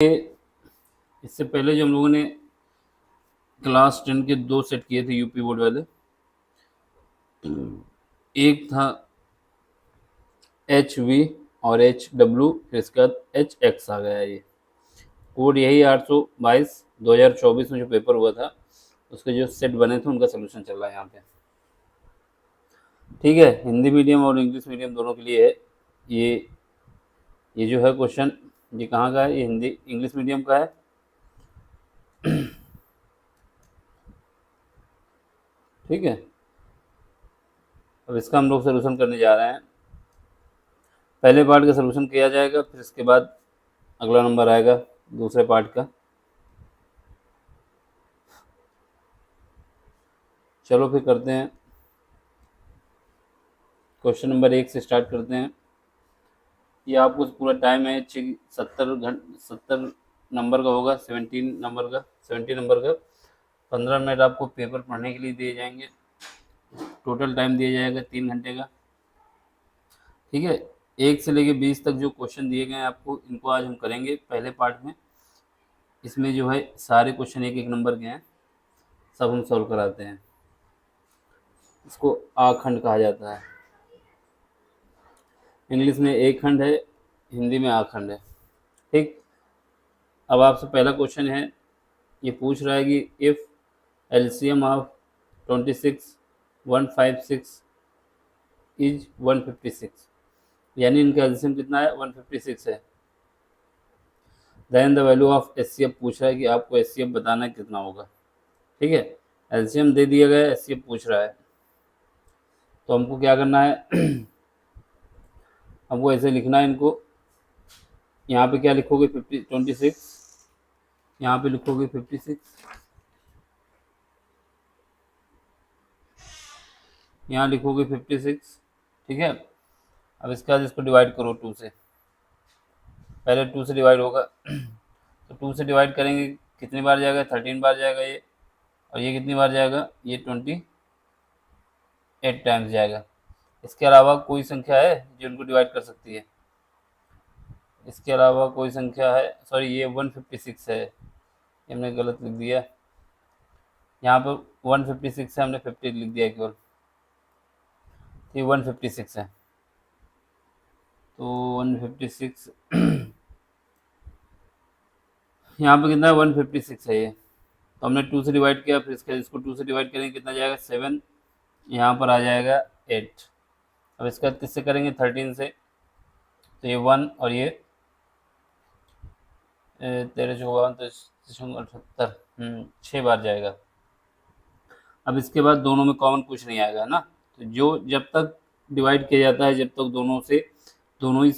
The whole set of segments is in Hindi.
इससे पहले जो हम लोगों ने क्लास 10 के 2 सेट किए थे यूपी बोर्ड वाले, एक था HV और HW, फिर इसके बाद HX आ गया। ये कोड यही 822 2024 में जो पेपर हुआ था उसके जो सेट बने थे उनका सोल्यूशन चल रहा है यहाँ पे। ठीक है, हिंदी मीडियम और इंग्लिश मीडियम दोनों के लिए है। ये जो है क्वेश्चन, ये कहाँ का है? ये हिंदी इंग्लिश मीडियम का है। ठीक है, अब इसका हम लोग सोल्यूशन करने जा रहे हैं। पहले पार्ट का सोल्यूशन किया जाएगा, फिर इसके बाद अगला नंबर आएगा दूसरे पार्ट का। चलो फिर करते हैं, क्वेश्चन नंबर 1 से स्टार्ट करते हैं। ये आपको पूरा टाइम है 70 नंबर का होगा, 70 नंबर का 15 मिनट आपको पेपर पढ़ने के लिए दिए जाएंगे। टोटल टाइम दिया जाएगा 3 घंटे का। ठीक है, 1 से लेके 20 तक जो क्वेश्चन दिए गए हैं आपको, इनको आज हम करेंगे पहले पार्ट में। इसमें जो है सारे क्वेश्चन 1-1 नंबर के हैं, सब हम सॉल्व कराते हैं। इसको आखंड कहा जाता है। इंग्लिश में एक खंड है, हिंदी में आखंड है। ठीक, अब आपसे पहला क्वेश्चन है, ये पूछ रहा है कि इफ़ एलसीएम ऑफ 26 156 इज 156, यानी इनका एलसीएम कितना है? 156 है। Then the value of HCF पूछ रहा है कि आपको एचसीएफ बताना है कितना होगा। ठीक है, एलसीएम दे दिया गया है, एचसीएफ पूछ रहा है, तो हमको क्या करना है? हमको ऐसे लिखना है इनको। यहाँ पे क्या लिखोगे? 26, यहाँ पे लिखोगे 56, यहाँ लिखोगे 56। ठीक है, अब इसके बाद इसको डिवाइड करो 2 से। पहले 2 से डिवाइड होगा तो 2 से डिवाइड करेंगे, कितनी बार जाएगा? 13 बार जाएगा ये। और ये कितनी बार जाएगा? ये 28 टाइम्स जाएगा। इसके अलावा कोई संख्या है जो इनको डिवाइड कर सकती है? इसके अलावा कोई संख्या है? सॉरी, ये 156 है, ये हमने गलत लिख दिया। यहाँ पर 156 है, हमने 50 लिख दिया केवल। ये 156 है, तो 156 यहाँ पे कितना है? 156 है ये। तो हमने 2 से डिवाइड किया, फिर इसको 2 से डिवाइड करेंगे, कितना जाएगा? 7। यहाँ पर आ जाएगा 8। अब इसका किससे करेंगे? 13 से। तो ये 1 और ये 13 चौवन 78, 6 बार जाएगा। अब इसके बाद दोनों में कॉमन कुछ नहीं आएगा ना, तो जो जब तक डिवाइड किया जाता है, जब तक दोनों ही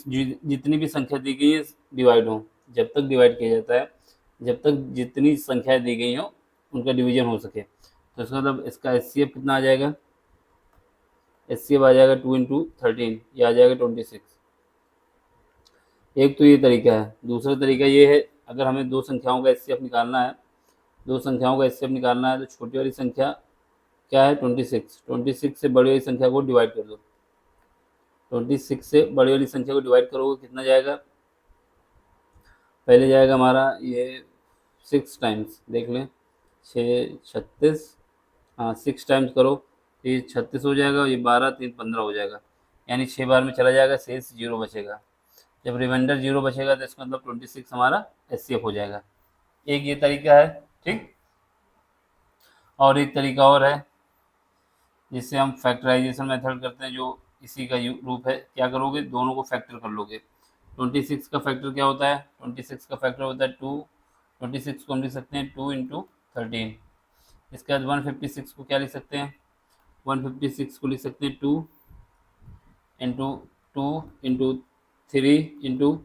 जितनी भी संख्या दी गई है डिवाइड हो, जब तक डिवाइड किया जाता है, जब तक जितनी संख्याएं दी गई हो उनका डिवीजन हो सके। तो इसका मतलब इसका एचसीएफ कितना आ जाएगा? एचसीएफ आ जाएगा 2 × 13, ये आ जाएगा 26। एक तो ये तरीका है। दूसरा तरीका ये है, अगर हमें दो संख्याओं का एचसीएफ निकालना है, तो छोटी वाली संख्या क्या है? 26 से बड़ी वाली संख्या को डिवाइड कर दो। 26 से बड़ी वाली संख्या को डिवाइड करोगे, कितना जाएगा? पहले जाएगा हमारा ये 6 टाइम्स, देख लें, 6 36, हाँ 6 टाइम्स करो, ये 36 हो जाएगा, ये 12 3 15 हो जाएगा, यानी 6 बार में चला जाएगा, शेष 0 बचेगा। जब रिमाइंडर 0 बचेगा तो इसका मतलब 26 हमारा एचसीएफ हो जाएगा। एक ये तरीका है। ठीक, और एक तरीका और है जिससे हम फैक्टराइजेशन मेथड करते हैं, जो इसी का रूप है। क्या करोगे? दोनों को फैक्टर कर लोगे। 26 का फैक्टर क्या होता है? 26 का फैक्टर होता है 2। 26 को हम लिख सकते हैं 2 × 13। इसके बाद 156 को क्या लिख सकते हैं? 156 को लिख सकते हैं 2 × 2 × 3 ×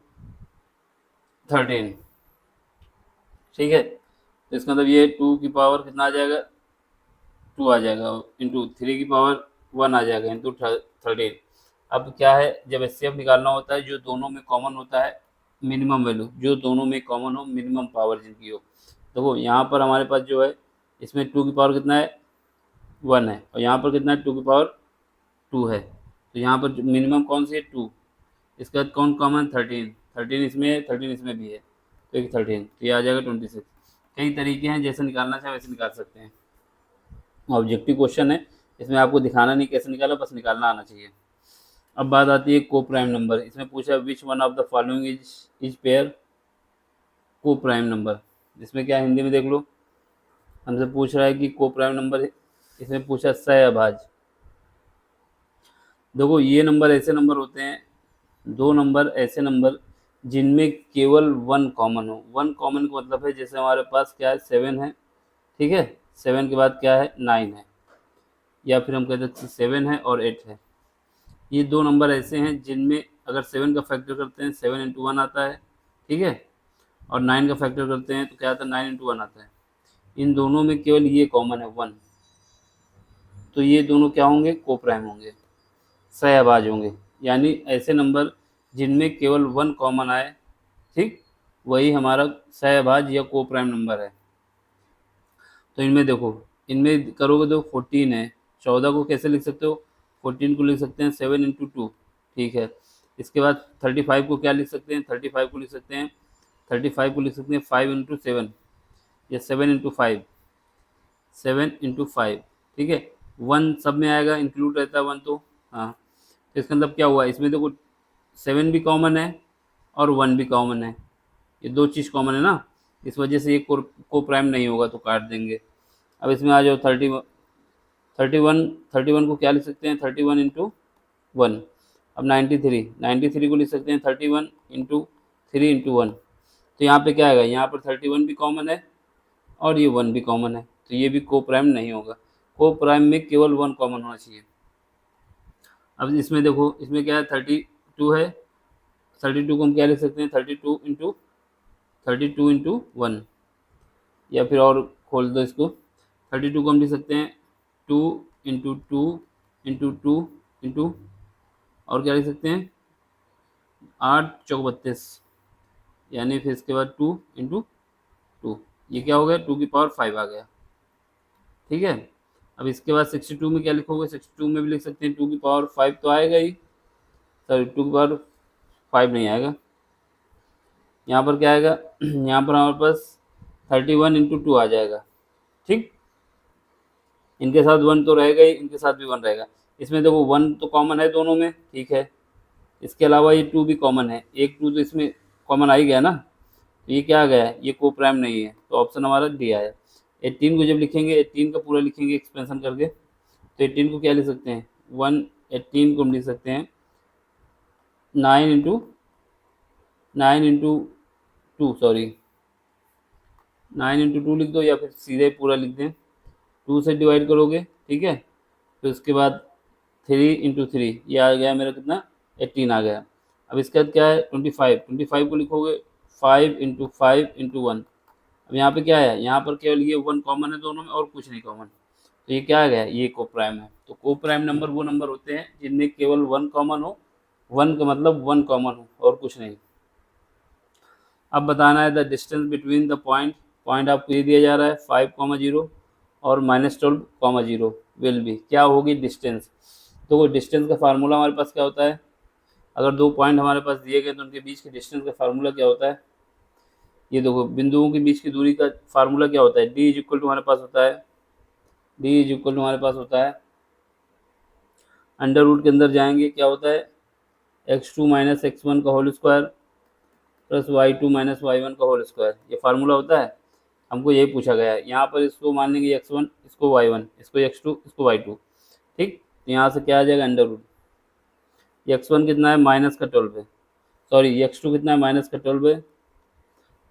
13। ठीक है, तो इसका मतलब ये 2 की पावर कितना आ जाएगा? 2 आ जाएगा, इंटू 3 की पावर 1 आ जाएगा, इंटू 13। अब क्या है, जब एचसीएफ निकालना होता है, जो दोनों में कॉमन होता है मिनिमम वैल्यू, जो दोनों में कॉमन हो, मिनिमम पावर जिनकी हो। देखो यहाँ पर हमारे पास जो है, इसमें 2 की पावर कितना है? 1 है, और यहाँ पर कितना है? 2 की पावर 2 है। तो यहाँ पर मिनिमम कौन सी है? 2। इसके बाद कौन कॉमन? 13 इसमें है, 13 इसमें भी है। तो एक 13, तो ये आ जाएगा 26। कई तरीके हैं, जैसे निकालना चाहे वैसे निकाल सकते हैं। ऑब्जेक्टिव क्वेश्चन है, इसमें आपको दिखाना नहीं कैसे निकाला, बस निकालना आना चाहिए। अब बात आती है को प्राइम नंबर। इसमें पूछा which one of the following is pair को प्राइम नंबर। इसमें क्या हिंदी में देख लो, हमसे पूछ रहा है कि को प्राइम नंबर, इसमें पूछा सहअभाज्य। देखो ये नंबर ऐसे नंबर होते हैं, दो नंबर ऐसे नंबर जिनमें केवल वन कॉमन हो। वन कॉमन का मतलब है जैसे हमारे पास क्या है 7 है, ठीक है, 7 के बाद क्या है 9 है, या फिर हम कहते हैं 7 है और 8 है। ये दो नंबर ऐसे हैं जिनमें अगर 7 का फैक्टर करते हैं 7 इंटू 1 आता है, ठीक है, और 9 का फैक्टर करते हैं तो क्या आता है 9 इंटू 1 आता है। इन दोनों में केवल ये कॉमन है 1, तो ये दोनों क्या होंगे को प्राइम होंगे, सहअभाज्य होंगे। यानी ऐसे नंबर जिनमें केवल 1 कॉमन आए, ठीक, वही हमारा सहअभाज्य या को प्राइम नंबर है। तो इनमें देखो, इनमें करोगे तो 14 है, 14 को कैसे लिख सकते हो, 14 को लिख सकते हैं 7 इंटू 2, ठीक है। इसके बाद 35 को क्या लिख सकते हैं, 35 को लिख सकते हैं 35 को लिख सकते हैं 5 इंटू 7 या 7 इंटू 5, 7 इंटू 5, ठीक है। 1 सब में आएगा, इंक्लूड रहता है 1, तो हाँ, तो इसका मतलब क्या हुआ, इसमें देखो 7 भी कॉमन है और 1 भी कॉमन है, ये दो चीज़ कॉमन है ना, इस वजह से ये को प्राइम नहीं होगा, तो काट देंगे। अब इसमें आ जाओ 31 को क्या लिख सकते हैं 31 इंटू 1। अब 93 को लिख सकते हैं 31 इंटू 3 इंटू 1। तो यहाँ पे क्या आएगा, यहाँ पर 31 भी कॉमन है और ये 1 भी कॉमन है, तो ये भी को प्राइम नहीं होगा। को प्राइम में केवल 1 कॉमन होना चाहिए। अब इसमें देखो, इसमें क्या है 32 है, 32 को हम क्या लिख सकते हैं 32 इंटू 1, या फिर और खोल दो इसको, 32 को हम लिख सकते हैं 2 इंटू 2 इंटू 2 इंटू, और क्या लिख सकते हैं 8 चौक 32, यानी फिर इसके बाद 2 इंटू 2, ये क्या हो गया 2 की पावर 5 आ गया, ठीक है। अब इसके बाद 62 में क्या लिखोगे, 62 में भी लिख सकते हैं 2 की पावर 5 तो आएगा ही, सॉरी 2 की पावर 5 नहीं आएगा, यहाँ पर क्या आएगा यहाँ पर हमारे पास 31 इंटू 2 आ जाएगा, ठीक। इनके साथ 1 तो रहेगा ही, इनके साथ भी 1 रहेगा। इसमें देखो 1 तो कॉमन है दोनों में, ठीक है, इसके अलावा ये 2 भी कॉमन है, एक 2 तो इसमें कॉमन आ ही गया ना, तो ये क्या आ गया, ये को प्राइम नहीं है, तो ऑप्शन हमारा डी आया। 18 को जब लिखेंगे 18 का पूरा लिखेंगे एक्सपेंशन करके, तो 18 को क्या लिख सकते हैं 18 को हम लिख सकते हैं 9 इंटू 2 लिख दो, या फिर सीधे पूरा लिख दें, 2 से डिवाइड करोगे, ठीक है, तो उसके बाद 3 इंटू 3, ये आ गया मेरा कितना 18 आ गया। अब इसके बाद क्या है 25 को लिखोगे 5 इंटू 5 इंटू 1। अब यहाँ पे क्या है, यहाँ पर केवल ये 1 कॉमन है दोनों में और कुछ नहीं कॉमन, तो ये क्या आ गया, ये को प्राइम है। तो को प्राइम नंबर वो नंबर होते हैं जिनमें केवल 1 कॉमन हो, 1 का मतलब 1 कॉमन हो और कुछ नहीं। अब बताना है the distance between the point आपको ये दिया जा रहा है 5,0 और -12,0 विल बी, क्या होगी डिस्टेंस। तो वो डिस्टेंस का फार्मूला हमारे पास क्या होता है, अगर दो पॉइंट हमारे पास दिए गए तो उनके बीच के डिस्टेंस का फार्मूला क्या होता है, ये देखो बिंदुओं के बीच की दूरी का फार्मूला क्या होता है, डी इज इक्वल टू हमारे पास होता है, अंडर रूट के अंदर जाएंगे क्या होता है x2 माइनस x1 का whole square plus y2 minus y1 का होल स्क्वायर, ये फार्मूला होता है। हमको यही पूछा गया है, यहाँ पर इसको मान लेंगे x1, इसको y1, इसको x2, इसको y2, ठीक। तो यहाँ से क्या आ जाएगा अंडर रूट, x1 कितना है -12 है, सॉरी x2 कितना है -12 है,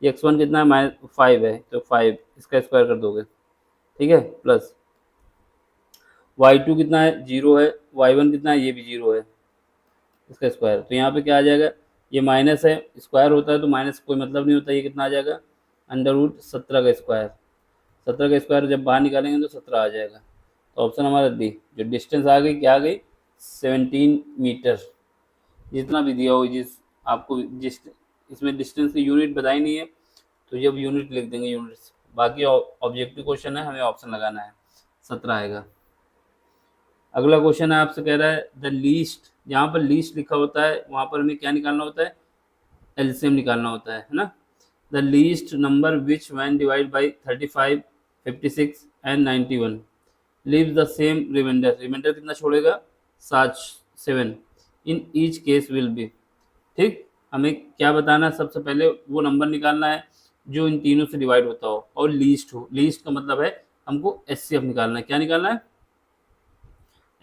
x1 कितना है -5 है, तो 5 इसका स्क्वायर कर दोगे, ठीक है, प्लस y2 कितना है 0 है, y1 कितना है ये भी 0 है, इसका स्क्वायर। तो यहाँ पे क्या आ जाएगा, ये माइनस है, स्क्वायर होता है तो माइनस कोई मतलब नहीं होता, ये कितना आ जाएगा अंडर रूट 17 का स्क्वायर। 17 का स्क्वायर जब बाहर निकालेंगे तो 17 आ जाएगा, तो ऑप्शन हमारा डी। जो डिस्टेंस आ गई क्या आ गई 17 मीटर। जितना भी दिया हो, जिस आपको जिस इसमें डिस्टेंस की यूनिट बताई नहीं है, तो जब यूनिट लिख देंगे यूनिट्स, बाकी ऑब्जेक्टिव क्वेश्चन है, हमें ऑप्शन लगाना है, 17 आएगा। अगला क्वेश्चन है, आपसे कह रहा है द लीस्ट, जहाँ पर लीस्ट लिखा होता है वहाँ पर हमें क्या निकालना होता है, एलसीएम निकालना होता है ना। The least number which can divide by 35, 56 and 91 leaves the same remainder. Remainder कितना छोड़ेगा? 7। In each case will be. ठीक, हमें क्या बताना है? सबसे पहले वो नंबर निकालना है जो इन तीनों से डिवाइड होता हो और लीस्ट हो। लीस्ट का मतलब है हमको एचसीएफ निकालना है। क्या निकालना है?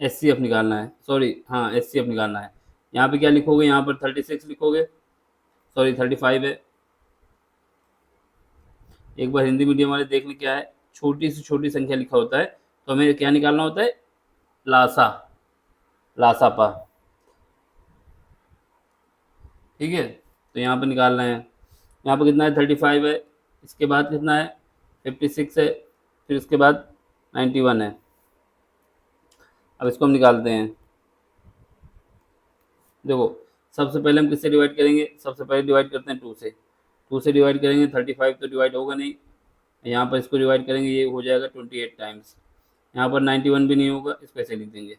एचसीएफ निकालना है, सॉरी, हाँ एचसीएफ निकालना है। यहाँ पे क्या लिखोगे? यहाँ पर 36 लिखोगे, सॉरी 35 है। एक बार हिंदी मीडियम वाले देख लें क्या है, छोटी से छोटी संख्या लिखा होता है तो हमें क्या निकालना होता है? लासा, लासापा। ठीक है, तो यहाँ पर निकालना है। यहाँ पर कितना है? 35 है, इसके बाद कितना है? 56 है, फिर उसके बाद 91 है। अब इसको हम निकालते हैं। देखो, सबसे पहले हम किससे डिवाइड करेंगे? सबसे पहले डिवाइड करते हैं 2 से। 2 से डिवाइड करेंगे, 35 तो डिवाइड होगा नहीं। यहाँ पर इसको डिवाइड करेंगे, ये हो जाएगा 28 टाइम्स। यहाँ पर 91 भी नहीं होगा, इसको ऐसे लिख देंगे।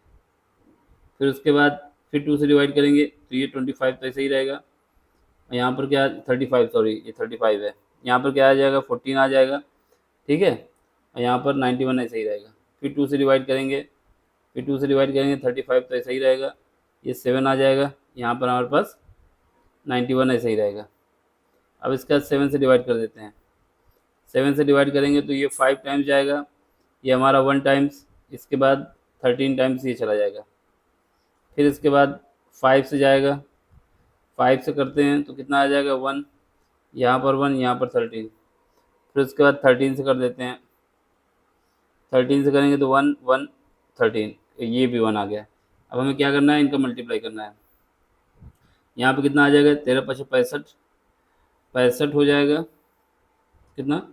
फिर उसके बाद फिर 2 से डिवाइड करेंगे तो ये 25 तो ऐसे ही रहेगा। यहाँ पर क्या? 35, सॉरी ये 35 है। यहाँ पर क्या आ जाएगा? 14 आ जाएगा। ठीक है, और यहाँ पर 91 ऐसे ही रहेगा। फिर 2 से डिवाइड करेंगे, फिर 2 से डिवाइड करेंगे, 35 तो ऐसा ही रहेगा। ये 7 आ जाएगा। यहाँ पर हमारे पास 91 ऐसे ही रहेगा। अब इसका 7 से डिवाइड कर देते हैं। 7 से डिवाइड करेंगे तो ये 5 टाइम्स जाएगा, ये हमारा 1 टाइम्स, इसके बाद 13 टाइम्स ये चला जाएगा। फिर इसके बाद 5 से जाएगा, 5 से करते हैं तो कितना आ जाएगा? 1, यहाँ पर 1, यहाँ पर 13। फिर उसके बाद 13 से कर देते हैं, 13 से करेंगे तो 1 1 13, ये भी 1 आ गया। अब हमें क्या करना है? इनका मल्टीप्लाई करना है। यहाँ पे कितना आ जाएगा? 13 5 65, 65 हो जाएगा। कितना?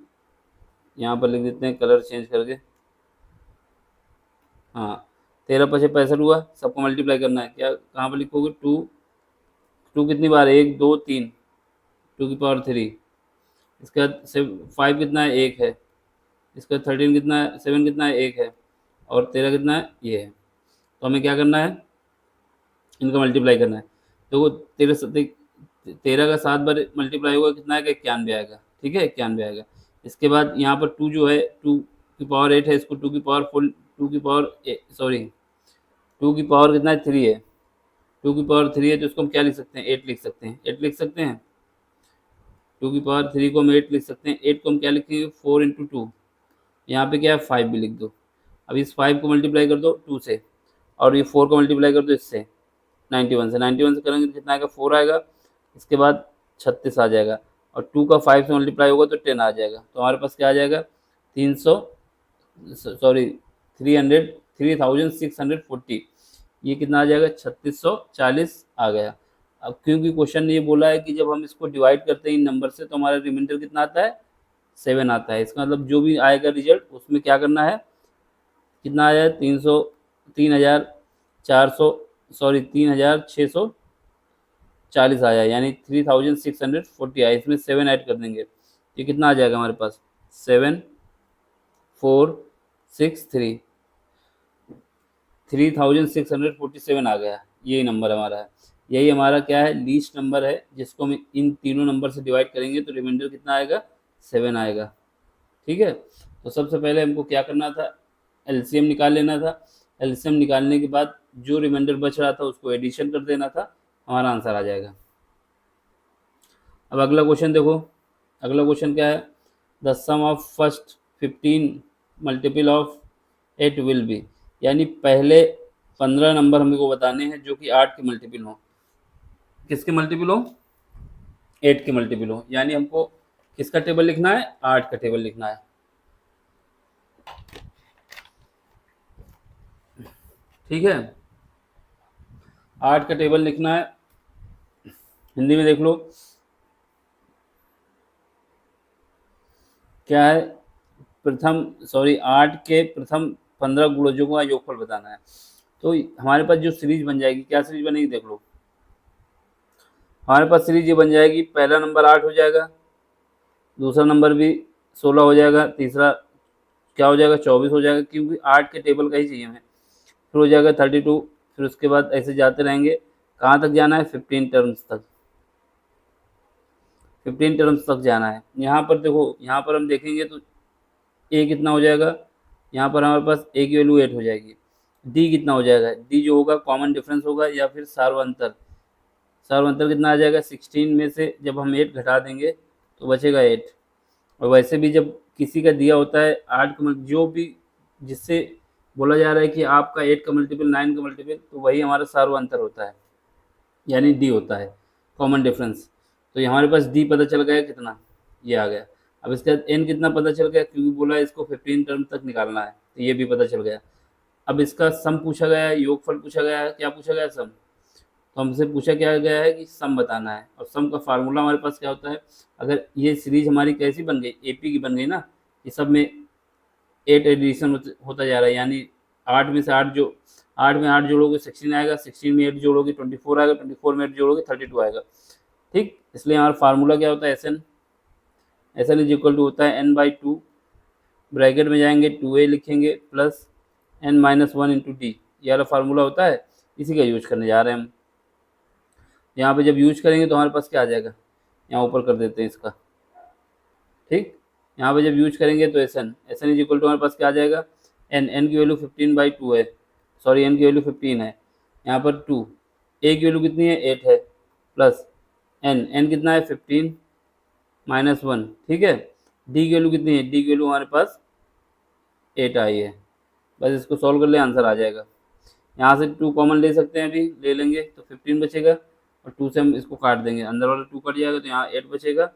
यहाँ पर लिख देते हैं कलर चेंज करके। हाँ, 13 5 65 हुआ। सबको मल्टीप्लाई करना है। क्या कहाँ पर लिखोगे? 2, 2 कितनी बार? 1 2 3, 2 की पावर 3। इसका 5 कितना है? 1 है। इसका 13 कितना है? 7 कितना है? 1 है। और 13 कितना है? ये है। तो हमें क्या करना है? इनका मल्टीप्लाई करना है। तो वो 13 का 7 बार मल्टीप्लाई होगा, कितना आएगा? 91 आएगा। ठीक है, 91 आएगा। इसके बाद यहाँ पर 2 जो है, 2 की पावर 8 है, इसको 2 की पावर फुल, 2 की पावर सॉरी 2 की पावर कितना है? 3 है। 2 की पावर 3 है तो इसको हम क्या लिख सकते हैं? 8 लिख सकते हैं। 8 लिख सकते हैं। 2 की पावर 3 को हम 8 लिख सकते हैं। 8 को हम क्या लिखेंगे? 4 इंटू 2। यहाँ पे क्या है? 5 भी लिख दो। अब इस 5 को मल्टीप्लाई कर दो 2 से, और ये 4 को मल्टीप्लाई कर दो इससे, 91 से। 91 से करेंगे तो कितना आएगा? 4 आएगा। इसके बाद 36 आ जाएगा, और 2 का 5 से मल्टीप्लाई होगा तो 10 आ जाएगा। तो हमारे पास क्या आ जाएगा? 300, सॉरी 300, 3640। ये कितना आ जाएगा? 3640 आ गया। अब क्योंकि क्वेश्चन ने ये बोला है कि जब हम इसको डिवाइड करते हैं इन नंबर से तो हमारा रिमाइंडर कितना आता है? 7 आता है। इसका मतलब जो भी आएगा रिजल्ट उसमें क्या करना है? कितना आया है? 3,400, सॉरी 3,640 आया, यानी 3,640 आया। इसमें 7 ऐड कर देंगे, ये कितना आ जाएगा हमारे पास? 7,463, 3,647 आ गया। यही नंबर हमारा है। यही हमारा क्या है? लीस्ट नंबर है, जिसको हम इन तीनों नंबर से डिवाइड करेंगे तो रिमाइंडर कितना आएगा? 7 आएगा। ठीक है, तो सबसे पहले हमको क्या करना था? एलसीएम निकाल लेना था। एलसीएम निकालने के बाद जो रिमाइंडर बच रहा था उसको एडिशन कर देना था, हमारा आंसर आ जाएगा। अब अगला क्वेश्चन देखो। अगला क्वेश्चन क्या है? The sum of first 15 multiple of 8 will be. यानी पहले 15 नंबर हमको बताने हैं जो कि 8 के मल्टीपल हो। किसके मल्टीपल हो? 8 के मल्टीपल हो। यानी हमको किसका टेबल लिखना है? 8 का टेबल लिखना है। ठीक है, 8 का टेबल लिखना है। हिंदी में देख लो क्या है? प्रथम, सॉरी 8 के प्रथम 15 गुणजों का योगफल बताना है। तो हमारे पास जो सीरीज बन जाएगी, क्या सीरीज बनेगी? देख लो, हमारे पास सीरीज ये बन जाएगी। पहला नंबर 8 हो जाएगा, दूसरा नंबर भी 16 हो जाएगा, तीसरा क्या हो जाएगा? 24 हो जाएगा, क्योंकि 8 के टेबल का ही चाहिए हमें। फिर हो जाएगा 32, फिर उसके बाद ऐसे जाते रहेंगे। कहाँ तक जाना है? 15 टर्म्स तक। 15 टर्म्स तक जाना है। यहाँ पर देखो, यहाँ पर हम देखेंगे तो ए कितना हो जाएगा, यहाँ पर हमारे पास ए की वैल्यू 8 हो जाएगी। डी कितना हो जाएगा, डी जो होगा कॉमन डिफरेंस होगा या फिर सार्वंतर। सार्वंतर कितना आ जाएगा, 16 में से जब हम 8 घटा देंगे तो बचेगा 8। और वैसे भी जब किसी का दिया होता है 8 का जो भी जिससे बोला जा रहा है कि आपका 8 का मल्टीपल 9 का मल्टीपल, तो वही हमारा सार्वंतर होता है, यानी डी होता है कॉमन डिफरेंस। तो ये हमारे पास डी पता चल गया कितना, ये आ गया। अब इसके बाद एन कितना पता चल गया, क्योंकि बोला है इसको 15 टर्म तक निकालना है, तो ये भी पता चल गया। अब इसका सम पूछा गया है, योगफल पूछा गया है, क्या पूछा गया है, सम। तो हमसे पूछा क्या गया है कि सम बताना है, और सम का फार्मूला हमारे पास क्या होता है। अगर ये सीरीज हमारी कैसी बन गई, एपी की बन गई ना, ये सब में 8 एडिशन होता जा रहा है, यानी 8 में से 8 जो 8 में 8 जोड़ोगे 16 आएगा, 16 में 8 जोड़ोगे 24 आएगा, 24 में 8 जोड़ोगे 32 आएगा। ठीक, इसलिए हमारा फार्मूला क्या होता है, S N. S N is equal to होता है एन बाई टू, ब्रैकेट में जाएंगे 2a लिखेंगे plus n minus 1 into D, ये वाला फार्मूला होता है, इसी का यूज करने जा रहे हैं हम। यहाँ पे जब यूज करेंगे तो हमारे पास क्या आ जाएगा, यहाँ ऊपर कर देते हैं इसका। ठीक, यहाँ पे जब यूज करेंगे तो S N is equal to हमारे पास क्या आ जाएगा, एन की वैल्यू 15/2 है, सॉरी एन की वैल्यू 15 है, यहाँ पर 2, ए की वैल्यू कितनी है 8 है, प्लस एन कितना है 15 माइनस 1, ठीक है। डी की वैल्यू कितनी है, डी की वैल्यू हमारे पास 8 आई है। बस इसको सॉल्व कर ले, आंसर आ जाएगा। यहाँ से 2 कॉमन ले सकते हैं, अभी ले लेंगे तो 15 बचेगा, और 2 से हम इसको काट देंगे, अंदर वाला 2 कट जाएगा तो यहाँ 8 बचेगा।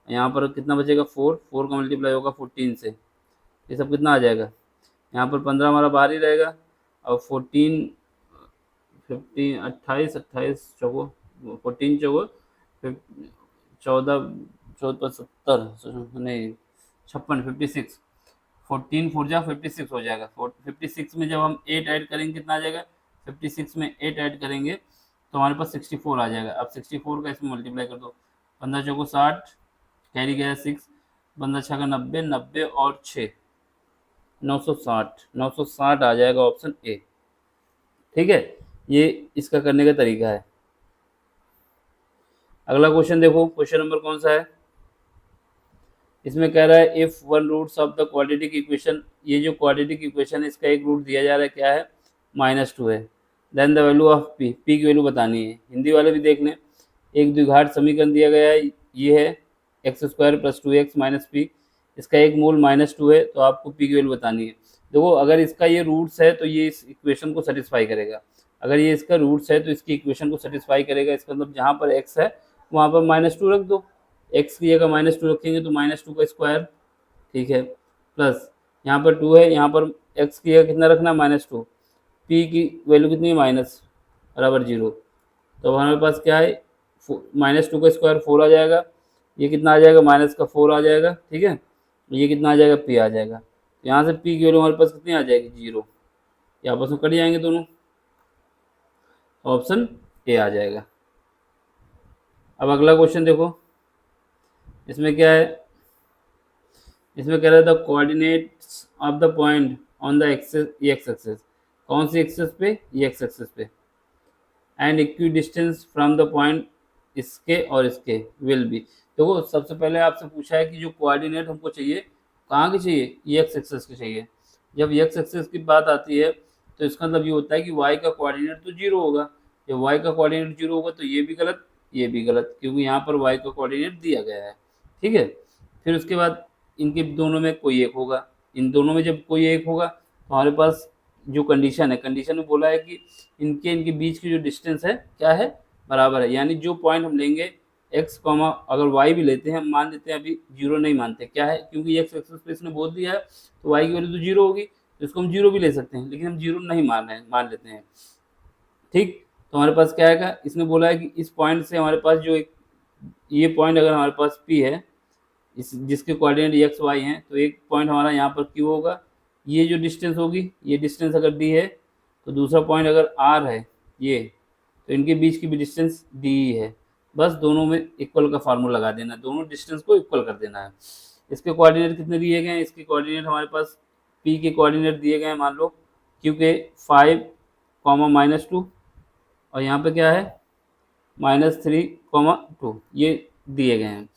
यहाँ पर कितना बचेगा 4, 4 का मल्टीप्लाई होगा 14 से, ये सब कितना आ जाएगा, यहाँ पर 15 हमारा बाहर ही रहेगा, और 14 15 28 28 चौको 14 चौको 14 14 70 नहीं 56 56, 14 4 जा 56 हो जाएगा। 56 में जब हम 8 ऐड करेंगे कितना आ जाएगा, 56 में 8 ऐड करेंगे तो हमारे पास 64 आ जाएगा। अब 64 का इसमें मल्टीप्लाई कर दो, 15 चौको 60, कैरी गया 6, 15 छः का 90, 90 और 6 960, 960 आ जाएगा ऑप्शन ए। ठीक है, ये इसका करने का तरीका है। अगला क्वेश्चन देखो, क्वेश्चन नंबर कौन सा है, इसमें कह रहा है if one roots of the quadratic equation, ये जो क्वाड्रेटिक इक्वेशन है इसका एक रूट दिया जा रहा है, क्या है -2 है, then the value of P, P की वैल्यू बतानी है। हिंदी वाले भी देख लें, एक द्विघात समीकरण दिया गया है, ये है x² + 2x - p, इसका एक मूल -2 है, तो आपको पी की वैल्यू बतानी है। देखो अगर इसका ये रूट्स है तो ये इस इक्वेशन को सेटिस्फाई करेगा, अगर ये इसका रूट्स है तो इसकी इक्वेशन को सेटिस्फाई करेगा। इसका मतलब जहाँ पर x है वहाँ पर -2 रख दो, x की जगह -2 रखेंगे तो -2 का स्क्वायर, ठीक है, प्लस यहाँ पर 2 है, यहाँ पर x की जगह कितना रखना -2, p की वैल्यू कितनी है माइनस बराबर 0, तो हमारे पास क्या है -2 का स्क्वायर 4 आ जाएगा, ये कितना आ जाएगा -4 आ जाएगा, ठीक है, ये कितना आ जाएगा p आ जाएगा। यहाँ से p की वैल्यू हमारे पास कितनी आ जाएगी 0, ये आपस में कट जाएंगे दोनों, ऑप्शन ए आ जाएगा। अब अगला क्वेश्चन देखो, इसमें क्या है, इसमें कह रहा है the coordinates of the point on the axis, X axis, कौन सी एक्सेस पे, ये एक्स एक्सेस पे, and equidistant from the point, इसके और इसके विल बी। देखो सबसे पहले आपसे पूछा है कि जो कोऑर्डिनेट हमको चाहिए कहाँ की चाहिए, ये एक्स एक्सेस की चाहिए। जब एक्स एक्सेस की बात आती है तो इसका मतलब ये होता है कि वाई का कोऑर्डिनेट तो 0 होगा, जब वाई का कोऑर्डिनेट 0 होगा तो ये भी गलत, ये भी गलत, क्योंकि यहाँ पर वाई का कोऑर्डिनेट दिया गया है, ठीक है। फिर उसके बाद इनके दोनों में कोई एक होगा, इन दोनों में जब कोई एक होगा तो हमारे पास जो कंडीशन है, कंडीशन में बोला है कि इनके बीच की जो डिस्टेंस है क्या है, बराबर है, यानी जो पॉइंट हम लेंगे x, अगर y भी लेते हैं, हम मान लेते हैं अभी 0 नहीं मानते, क्या है क्योंकि x एक्सिस पे इसने बोल दिया है तो y की वैल्यू तो 0 होगी, तो इसको हम 0 भी ले सकते हैं, लेकिन हम 0 नहीं मान रहे हैं, मान लेते हैं। ठीक, तो हमारे पास क्या आएगा, इसने बोला है कि इस पॉइंट से हमारे पास जो एक ये पॉइंट अगर हमारे पास P है, इस जिसके कोऑर्डिनेट x y हैं, तो एक पॉइंट हमारा यहाँ पर Q होगा, ये जो डिस्टेंस होगी, ये डिस्टेंस अगर d है तो दूसरा पॉइंट अगर r है ये, तो इनके बीच की भी डिस्टेंस d ही है। बस दोनों में इक्वल का फार्मूला लगा देना है, दोनों डिस्टेंस को इक्वल कर देना है। इसके कोऑर्डिनेट कितने दिए गए हैं, इसके कोऑर्डिनेट हमारे पास P के कोऑर्डिनेट दिए गए हैं, मान लो Q के 5, -2, और यहाँ पे क्या है -3, 2, ये दिए गए हैं।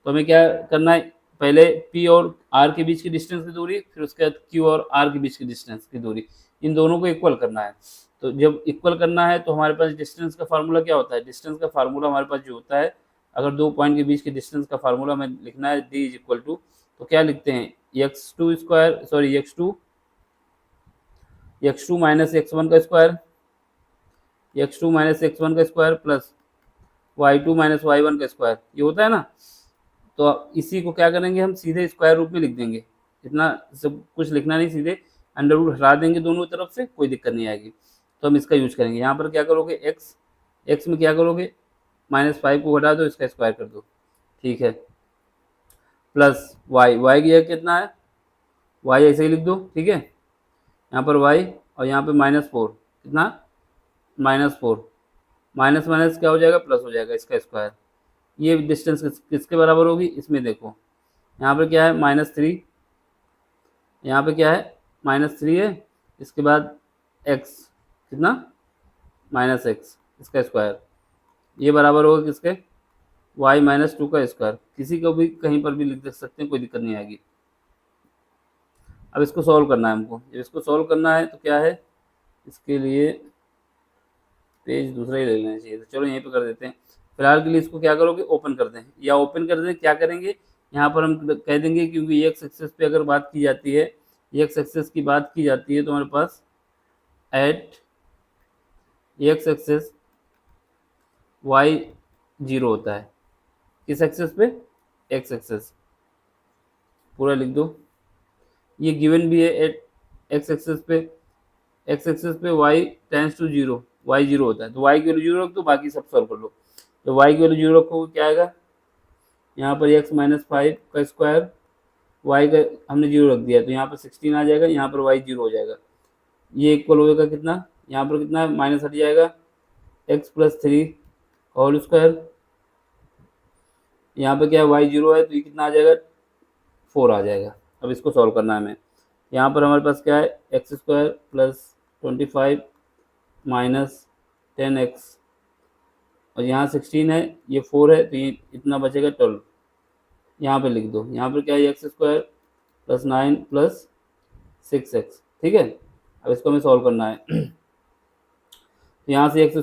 तो हमें क्या करना है, पहले P और R के बीच की डिस्टेंस की दूरी, फिर उसके बाद Q और R के बीच की डिस्टेंस की दूरी, इन दोनों को इक्वल करना है। तो जब इक्वल करना है तो हमारे पास डिस्टेंस का फार्मूला क्या होता है, डिस्टेंस का फार्मूला हमारे पास जो होता है, अगर दो पॉइंट के बीच के डिस्टेंस का फार्मूला हमें लिखना है D इज इक्वल टू, तो क्या लिखते हैं, x2 square sorry x2 minus x1 का स्क्वायर, x2 माइनस x1 का square plus y2 minus y1 का स्क्वायर, ये होता है ना। तो इसी को क्या करेंगे, हम सीधे स्क्वायर रूप में लिख देंगे, इतना सब कुछ लिखना नहीं, सीधे अंडर रूट हटा देंगे दोनों तरफ से, कोई दिक्कत नहीं आएगी। तो हम इसका यूज करेंगे। यहाँ पर क्या करोगे, एक्स में क्या करोगे, -5 को हटा दो, इसका स्क्वायर कर दो, ठीक है, प्लस वाई की जगह कितना है, वाई ऐसे ही लिख दो, ठीक है, यहाँ पर वाई और यहाँ पे -4, कितना, -4, माइनस माइनस क्या हो जाएगा, प्लस हो जाएगा, इसका स्क्वायर। ये डिस्टेंस किसके बराबर होगी, इसमें देखो, यहाँ पर क्या है -3, यहाँ पे क्या है -3 है, इसके बाद x कितना, -x, इसका स्क्वायर, ये बराबर होगा किसके, y -2 का स्क्वायर। किसी को भी कहीं पर भी लिख सकते हैं, कोई दिक्कत नहीं आएगी। अब इसको सॉल्व करना है हमको, जब इसको सॉल्व करना है तो क्या है, इसके लिए पेज दूसरा ही ले लेना चाहिए, तो चलो यहीं पे कर देते हैं। फिलहाल के लिए इसको क्या करोगे, ओपन कर दें, या ओपन कर दें, क्या करेंगे, यहाँ पर हम कह देंगे, क्योंकि एक्स एक्सेस पे अगर बात की जाती है, एक्स एक्सेस की बात की जाती है, तो हमारे पास एट एक्स एक्सेस वाई 0 होता है, किस एक्सेस पे, एक्स एक्सेस, पूरा लिख दो। ये गिवन भी है, एट एक्स एक्सेस पे वाई टेंस टू 0, वाई 0 होता है, तो वाई की वैल्यू 0 रख दो, बाकी सब सॉल्व कर लो। तो वाई की वैल्यू 0 रखोगे क्या आएगा, यहाँ पर x-5 का स्क्वायर, वाई का हमने 0 रख दिया, तो यहाँ पर 16 आ जाएगा, यहाँ पर वाई 0 हो जाएगा, ये इक्वल होगा कितना, यहाँ पर कितना माइनस हट जाएगा, x+3 होल स्क्वायर, यहाँ पर क्या है वाई 0 है, तो ये कितना आ जाएगा, 4 आ जाएगा। अब इसको सॉल्व करना है हमें। यहाँ पर हमारे पास क्या है, x² प्लस 25 माइनस 10x, और यहाँ 16 है, ये 4 है, तो ये इतना बचेगा 12, यहाँ पे लिख दो। यहाँ पर क्या है, x² प्लस 9 प्लस 6x, ठीक है। अब इसको हमें सॉल्व करना है। तो यहाँ से x²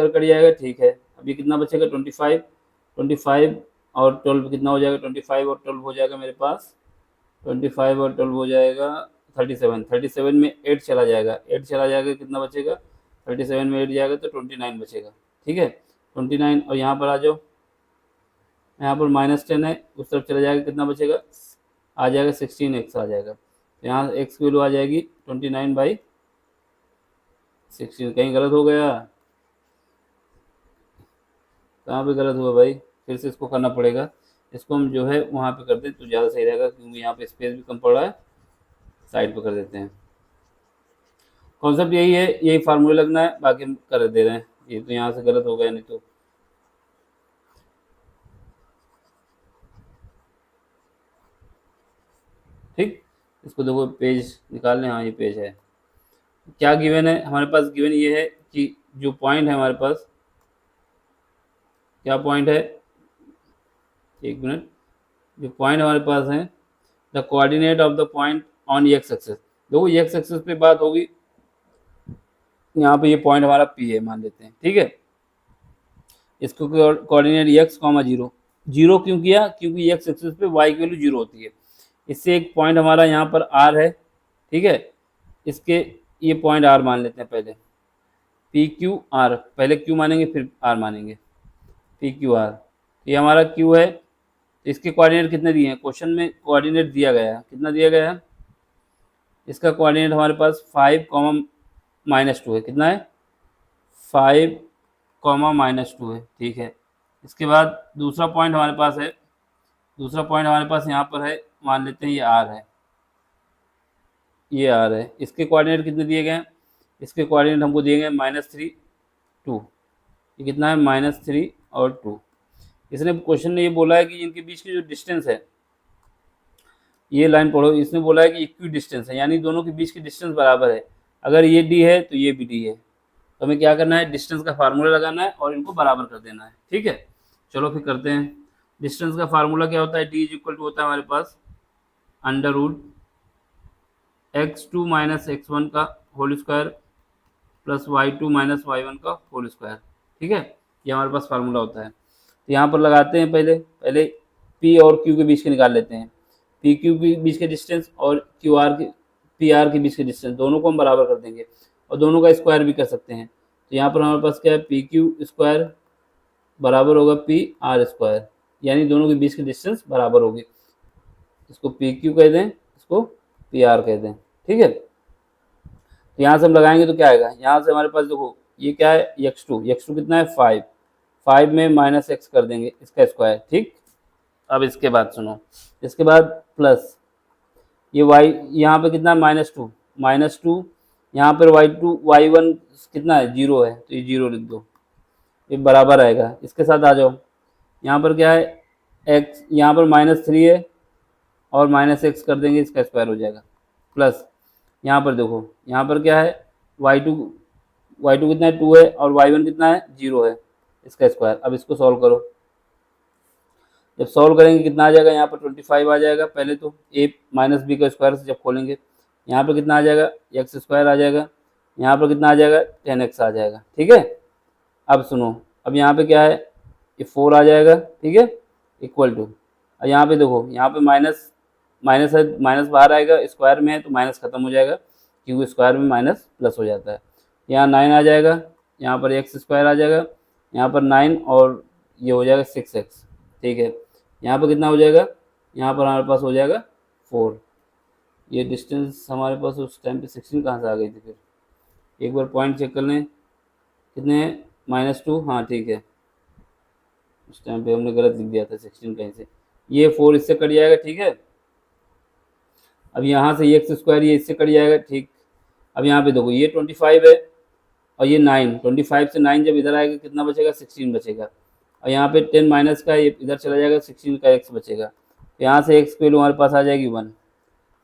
कट जाएगा, ठीक है। अब ये कितना बचेगा, 25 और 12 कितना हो जाएगा, 25 और 12 हो जाएगा मेरे पास, 25 और 12 हो जाएगा 37 में 8 चला जाएगा, कितना बचेगा, 37 में 8 जाएगा तो 29 बचेगा, ठीक है, 29। और यहाँ पर आ जाओ, यहाँ पर -10 है, उस तरफ चला जाएगा, कितना बचेगा, आ जाएगा 16x आ जाएगा। तो यहाँ x की वैल्यू आ जाएगी 29/16। कहीं गलत हो गया, कहाँ पे गलत हुआ भाई, फिर से इसको करना पड़ेगा। इसको हम जो है वहाँ पे कर दें तो ज़्यादा सही रहेगा, क्योंकि यहाँ पे स्पेस भी कम पड़ रहा है, साइड पे कर देते हैं। कॉन्सेप्ट यही है, यही फार्मूला लगना है, बाकी हम कर दे रहे हैं। ये तो यहाँ से गलत हो गया, नहीं तो ठीक। इसको देखो, पेज निकाल लें, हाँ ये पेज है। क्या गिवन है हमारे पास, गिवन ये है कि जो पॉइंट है हमारे पास, क्या पॉइंट है, एक मिनट, जो पॉइंट हमारे पास है, the coordinate of the point on X axis. देखो एक्स एक्सेस पे बात होगी, यहाँ पे ये पॉइंट हमारा पी है मान लेते हैं, ठीक है। इसको कोऑर्डिनेट x, 0 0 क्यों किया, क्योंकि एक्स एक्सिस पे y की वैल्यू 0 होती है। इससे एक पॉइंट हमारा यहाँ पर r है, ठीक है, इसके ये पॉइंट r मान लेते हैं पहले, पी क्यू आर, पहले q मानेंगे फिर r मानेंगे, पी क्यू आर, ये हमारा q है। इसके कोऑर्डिनेट कितने दिए हैं, क्वेश्चन में कोऑर्डिनेट दिया गया है, कितना दिया गया है, इसका कोऑर्डिनेट हमारे पास 5, -2 है, कितना है, 5, -2 है, ठीक है। इसके बाद दूसरा पॉइंट हमारे पास है, यहाँ पर है, मान लेते हैं ये आर है, ये आर है। इसके कोऑर्डिनेट कितने दिए गए हैं, इसके कोऑर्डिनेट हमको दिए गए -3, 2, ये कितना है, -3 और 2। इसने क्वेश्चन ने ये बोला है कि इनके बीच की जो डिस्टेंस है, ये लाइन पढ़ो, इसने बोला है कि इक्वी डिस्टेंस है, यानी दोनों के बीच की डिस्टेंस बराबर है। अगर ये डी है तो ये भी डी है, तो हमें क्या करना है, डिस्टेंस का फार्मूला लगाना है और इनको बराबर कर देना है, ठीक है। चलो फिर करते हैं। डिस्टेंस का फार्मूला क्या होता है, डी इज इक्वल टू होता है हमारे पास under root x2 minus x1 का whole square plus y2 minus y1 का होल स्क्वायर। ठीक है, ये हमारे पास फार्मूला होता है। तो यहाँ पर लगाते हैं, पहले पहले p और q के बीच के निकाल लेते हैं, p q के बीच के डिस्टेंस और q r के p r के बीच के डिस्टेंस, दोनों को हम बराबर कर देंगे और दोनों का स्क्वायर भी कर सकते हैं। तो यहाँ पर हमारे पास क्या है, पी क्यू स्क्वायर बराबर होगा पी आर स्क्वायर, यानी दोनों के बीच की डिस्टेंस बराबर होगी। इसको पी क्यू कह दें, इसको पी आर कह दें। ठीक है, तो यहाँ से हम लगाएंगे तो क्या आएगा, यहाँ से हमारे पास देखो ये क्या है, x2 कितना है 5, 5 में माइनस एक्स कर देंगे इसका स्क्वायर। ठीक, अब इसके बाद सुनो, इसके बाद प्लस ये y यहाँ पे कितना है -2, यहाँ पर y1 कितना है 0 है, तो ये 0 लिख दो, ये बराबर आएगा। इसके साथ आ जाओ, यहाँ पर क्या है x, यहाँ पर -3 है और -x कर देंगे, इसका स्क्वायर हो जाएगा। प्लस यहाँ पर देखो, यहाँ पर क्या है y2 कितना है 2 है और y1 कितना है 0 है, इसका स्क्वायर। अब इसको सॉल्व करो, जब सॉल्व करेंगे कितना आ जाएगा, यहाँ पर 25 आ जाएगा। पहले तो a माइनस बी का स्क्वायर से जब खोलेंगे, यहाँ पर कितना आ जाएगा x स्क्वायर आ जाएगा, यहाँ पर कितना आ जाएगा 10x आ जाएगा। ठीक है, अब सुनो, अब यहाँ पे क्या है, ये 4 आ जाएगा। ठीक है, इक्वल टू, और यहाँ पे देखो, यहाँ पे माइनस माइनस है, माइनस बाहर आएगा, स्क्वायर में है तो माइनस खत्म हो जाएगा, क्योंकि स्क्वायर में माइनस प्लस हो जाता है। यहाँ 9 आ जाएगा, यहाँ पर x स्क्वायर आ जाएगा, यहाँ पर 9 और ये हो जाएगा 6x। ठीक है, यहाँ पर कितना हो जाएगा, यहाँ पर हमारे पास हो जाएगा 4। ये डिस्टेंस हमारे पास उस टाइम पे 16 कहाँ से आ गई थी, फिर एक बार पॉइंट चेक कर लें, कितने -2, हाँ ठीक है, उस टाइम पे हमने गलत लिख दिया था 16 कहीं से, ये 4 इससे कट जाएगा। ठीक है, अब यहाँ से ये x स्क्वायर ये इससे कट जाएगा। ठीक, अब यहाँ पे देखो ये 25 है और ये 9, 25 से 9 जब इधर आएगा कितना बचेगा 16 बचेगा, और यहाँ पे 10 माइनस का ये इधर चला जाएगा, 16 का x बचेगा। यहाँ से x की वैल्यू हमारे पास आ जाएगी 1,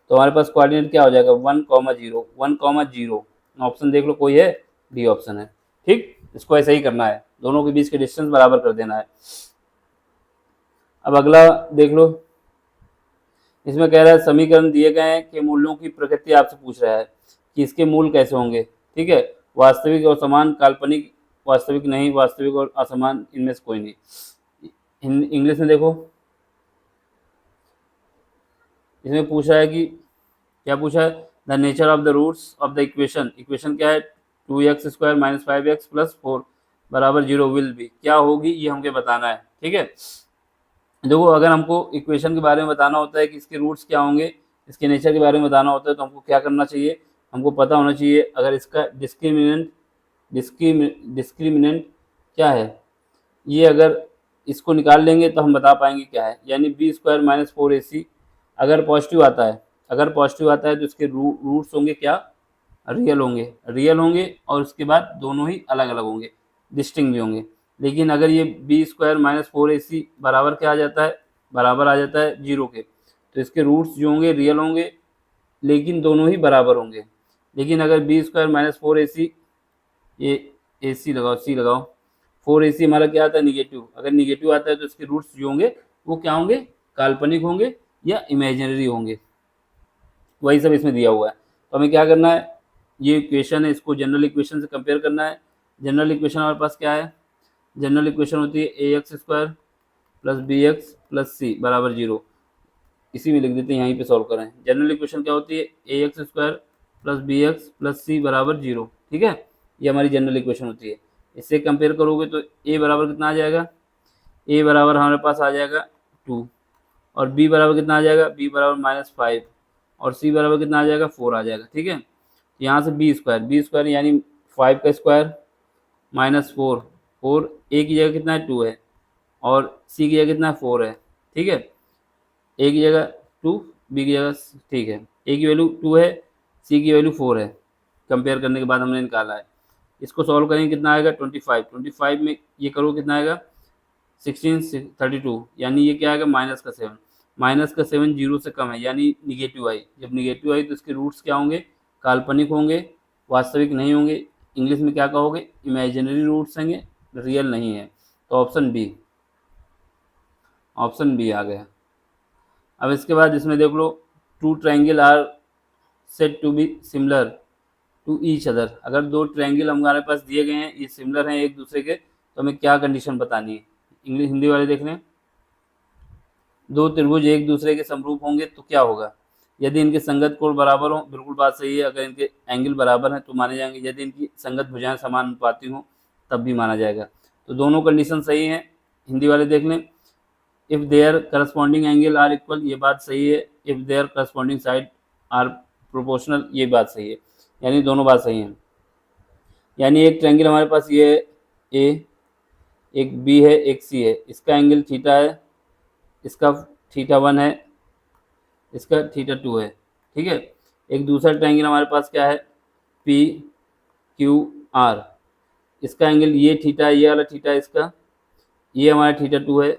तो हमारे पास कोऑर्डिनेट क्या हो जाएगा 1,0, 1,0। ऑप्शन देख लो कोई है, डी ऑप्शन है। ठीक, इसको ऐसे ही करना है, दोनों के बीच के डिस्टेंस बराबर कर देना है। अब अगला देख लो, इसमें कह रहा है समीकरण दिए गए हैं कि मूल्यों की प्रकृति आपसे पूछ रहा है कि इसके मूल कैसे होंगे। ठीक है, वास्तविक और समान, काल्पनिक, वास्तविक नहीं, वास्तविक और असमान, इनमें से कोई नहीं। इंग्लिश में देखो, इसमें पूछा है कि क्या पूछा है, the nature of the roots of the equation. Equation क्या है, 2x square minus 5x plus 4 बराबर 0 विल बी, क्या होगी ये हमको बताना है। ठीक है, देखो अगर हमको इक्वेशन के बारे में बताना होता है कि इसके रूट्स क्या होंगे, इसके नेचर के बारे में बताना होता है, तो हमको क्या करना चाहिए, हमको पता होना चाहिए अगर इसका डिस्क्रिमिनेंट क्या है, ये अगर इसको निकाल लेंगे तो हम बता पाएंगे क्या है। यानी बी स्क्वायर माइनस 4ac अगर पॉजिटिव आता है, तो इसके रूट्स होंगे क्या, रियल होंगे और उसके बाद दोनों ही अलग अलग होंगे, डिस्टिंग भी होंगे। लेकिन अगर ये बी स्क्वायर माइनस 4ac बराबर क्या आ जाता है, बराबर आ जाता है 0 के, तो इसके रूट्स जो होंगे रियल होंगे लेकिन दोनों ही बराबर होंगे। लेकिन अगर बी स्क्वायर माइनस 4ac, ये ac लगाओ, c लगाओ, 4ac हमारा क्या आता है निगेटिव, अगर निगेटिव आता है तो इसके रूट्स जो होंगे वो क्या होंगे, काल्पनिक होंगे या इमेजिनरी होंगे, वही सब इसमें दिया हुआ है। तो हमें क्या करना है, ये इक्वेशन है, इसको जनरल इक्वेशन से कंपेयर करना है। जनरल इक्वेशन हमारे पास क्या है, जनरल इक्वेशन होती है ax square plus bx plus c बराबर 0, इसी में लिख देते हैं, यहीं पे सॉल्व करें। जनरल इक्वेशन क्या होती है, ax square plus bx plus c बराबर 0। ठीक है, ये हमारी जनरल इक्वेशन होती है। इससे कंपेयर करोगे तो a बराबर कितना आ जाएगा, a बराबर हमारे पास आ जाएगा 2, और b बराबर कितना आ जाएगा, b बराबर -5, और c बराबर कितना आ जाएगा 4 आ जाएगा। ठीक है, यहाँ से बी स्क्वायर यानी 5 का स्क्वायर माइनस 4, 4 a की जगह कितना है 2 है और c की जगह कितना है 4 है। ठीक है, a की जगह 2, b की जगह, ठीक है, a की वैल्यू 2 है, c की वैल्यू 4 है, कंपेयर करने के बाद हमने निकाला है। इसको सॉल्व करेंगे कितना आएगा 25 में ये करो कितना आएगा 16 32, यानी ये क्या आएगा -7 0 से कम है, यानी निगेटिव आई। जब निगेटिव आई तो इसके रूट्स क्या होंगे, काल्पनिक होंगे, वास्तविक नहीं होंगे। इंग्लिश में क्या कहोगे, इमेजिनरी रूट्स होंगे, रियल नहीं है। तो ऑप्शन बी, ऑप्शन बी आ गया। अब इसके बाद इसमें देख लो, two triangle are said to be similar to each other. अगर दो ट्रायंगल हमारे पास दिए गए हैं, ये सिमिलर हैं एक दूसरे के, तो हमें क्या कंडीशन बतानी है। इंग्लिश हिंदी वाले देख लें। दो त्रिभुज एक दूसरे के समरूप होंगे तो क्या होगा। यदि इनके संगत कोण बराबर हों, बिल्कुल बात सही है, अगर इनके एंगल बराबर हैं तो माने जाएंगे। यदि इनकी संगत भुजाएं समान अनुपाती हों तब भी माना जाएगा। तो दोनों कंडीशन सही हैं। हिंदी वाले देख लें। If their corresponding angle are equal, ये बात सही है। If their corresponding side are proportional, ये बात सही है। यानी दोनों बात सही हैं। यानी एक ट्रायंगल हमारे पास ये है ए, एक बी है, एक सी है। इसका एंगल थीटा है, इसका थीटा 1 है, इसका थीटा 2 है। ठीक है। एक दूसरा ट्रायंगल हमारे पास क्या है, पी क्यू आर। इसका एंगल ये थीटा है, ये वाला थीटा है इसका, ये हमारा थीटा 2 है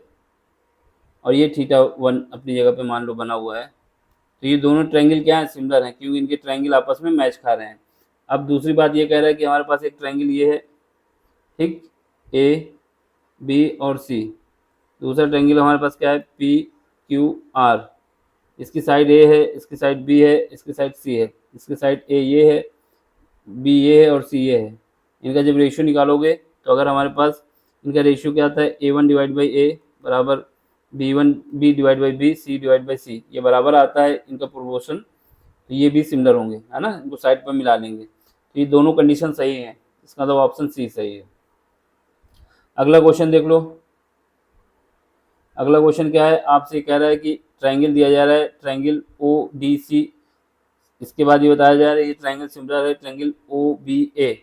और ये थीटा 1 अपनी जगह पे मान लो बना हुआ है। तो ये दोनों ट्रायंगल क्या है, सिमिलर हैं, क्योंकि इनके ट्रायंगल आपस में मैच खा रहे हैं। अब दूसरी बात ये कह रहा है कि हमारे पास एक ट्रायंगल ये है, ठीक, ए बी और सी। दूसरा ट्रायंगल हमारे पास क्या है, पी क्यू आर। इसकी साइड ए है, इसकी साइड बी है, इसकी साइड सी है। इसकी साइड ए ये है, बी ये है और सी ये है। इनका जब रेशियो निकालोगे तो अगर हमारे पास इनका रेशियो क्या आता है, A1 डिवाइड बाई ए बराबर b divide by b, c divide by c, ये बराबर आता है इनका प्रोपोर्शन। तो ये भी सिमिलर होंगे, है ना, इनको साइड पर मिला लेंगे। तो ये दोनों कंडीशन सही हैं, इसका मतलब ऑप्शन सी सही है। अगला क्वेश्चन देख लो। अगला क्वेश्चन क्या है, आपसे कह रहा है कि ट्रायंगल दिया जा रहा है, ट्रायंगल ओ डी सी। इसके बाद ये बताया जा रहा है ये ट्रायंगल सिमिलर है ट्रायंगल ओ बी ए।